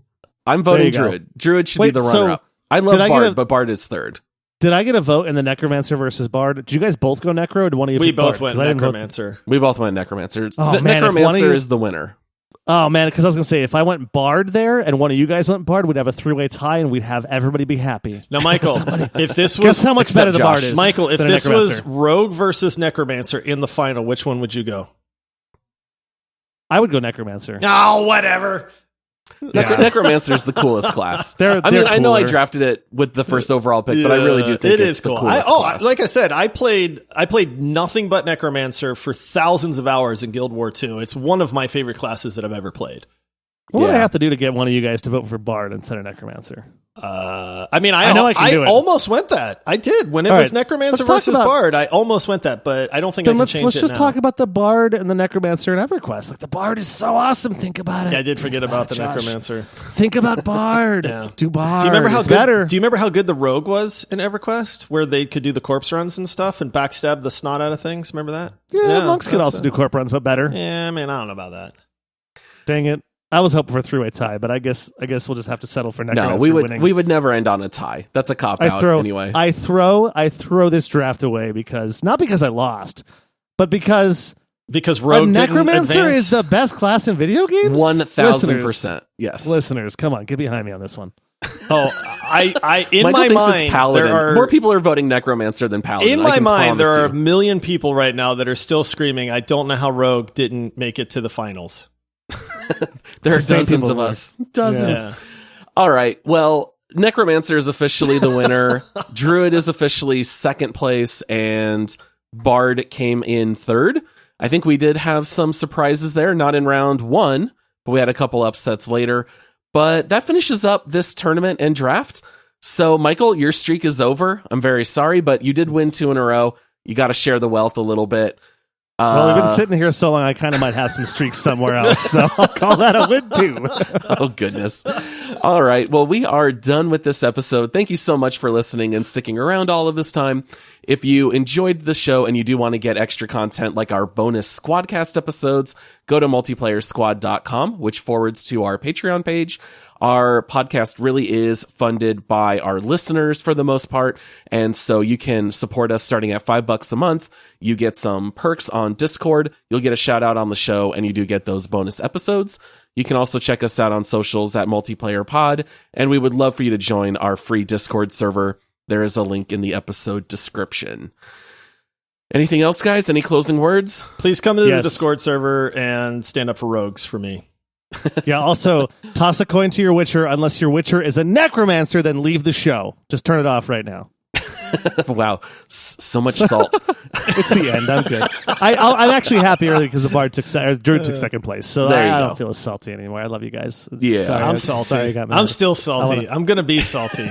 I'm voting Druid. Druid should be the runner-up. I love Bard, but Bard is third. Did I get a vote in the Necromancer versus Bard? Did you guys both go Necro? Or did one of you? We both went Necromancer. We both went Necromancer. Necromancer is the winner. Oh man, because I was gonna say if I went Bard there and one of you guys went Bard, we'd have a 3-way tie and we'd have everybody be happy. Now, Michael, if this was guess how much better the Bard is, Michael, if this was Rogue versus Necromancer in the final, which one would you go? I would go Necromancer. Oh, whatever. Necromancer is the coolest class. I know I drafted it with the first overall pick, but I really do think it's the coolest class. Like I said, I played nothing but Necromancer for thousands of hours in Guild War II. It's one of my favorite classes that I've ever played. What would I have to do to get one of you guys to vote for Bard instead of Necromancer? I know I almost went that. I did. When it was Necromancer versus Bard, I almost went that, but I don't think I can change it now. Let's just talk about the Bard and the Necromancer in Everquest. Like, the Bard is so awesome. Think about it. Yeah, I did forget about the Necromancer. Think about Bard. Do Bard. Do you remember how good the Rogue was in Everquest, where they could do the corpse runs and stuff and backstab the snot out of things? Remember that? Yeah, monks could also do corpse runs, but better. Yeah, man, I don't know about that. Dang it. I was hoping for a 3-way tie, but I guess we'll just have to settle for Necromancer. No, we would never end on a tie. That's a cop out anyway. I throw this draft away not because I lost, but because Rogue Necromancer is the best class in video games. 1,000%. Yes, listeners, come on, get behind me on this one. Oh, in my mind, more people are voting Necromancer than Paladin. In my mind, there are a million people right now that are still screaming, "I don't know how Rogue didn't make it to the finals." There are dozens of us. Dozens. Yeah. All right. Well, Necromancer is officially the winner. Druid is officially second place, and Bard came in third. I think we did have some surprises there, not in round one, but we had a couple upsets later. But that finishes up this tournament and draft. So, Michael, your streak is over. I'm very sorry, but you did win 2 in a row. You got to share the wealth a little bit. Well, we've been sitting here so long, I kind of might have some streaks somewhere else, so I'll call that a win, too. Oh, goodness. All right. Well, we are done with this episode. Thank you so much for listening and sticking around all of this time. If you enjoyed the show and you do want to get extra content like our bonus Squadcast episodes, go to multiplayersquad.com, which forwards to our Patreon page. Our podcast really is funded by our listeners for the most part, and so you can support us starting at $5 a month. You get some perks on Discord, you'll get a shout out on the show, and you do get those bonus episodes. You can also check us out on socials at Multiplayer Pod, and we would love for you to join our free Discord server. There is a link in the episode description. Anything else, guys? Any closing words? Please come to the Discord server and stand up for rogues for me. Yeah, also, toss a coin to your Witcher. Unless your Witcher is a Necromancer, then leave the show. Just turn it off right now. Wow, so much salt. It's the end. I'm good. I'm actually happy early because the Bard Druid took second place, so I don't feel as salty anymore. I love you guys. I'm salty. I'm still salty. I'm gonna be salty.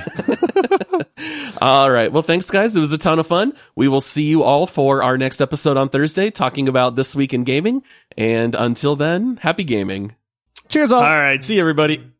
All right. Well, thanks, guys. It was a ton of fun. We will see you all for our next episode on Thursday, talking about This Week in Gaming. And until then, happy gaming. Cheers all. All right. See you, everybody.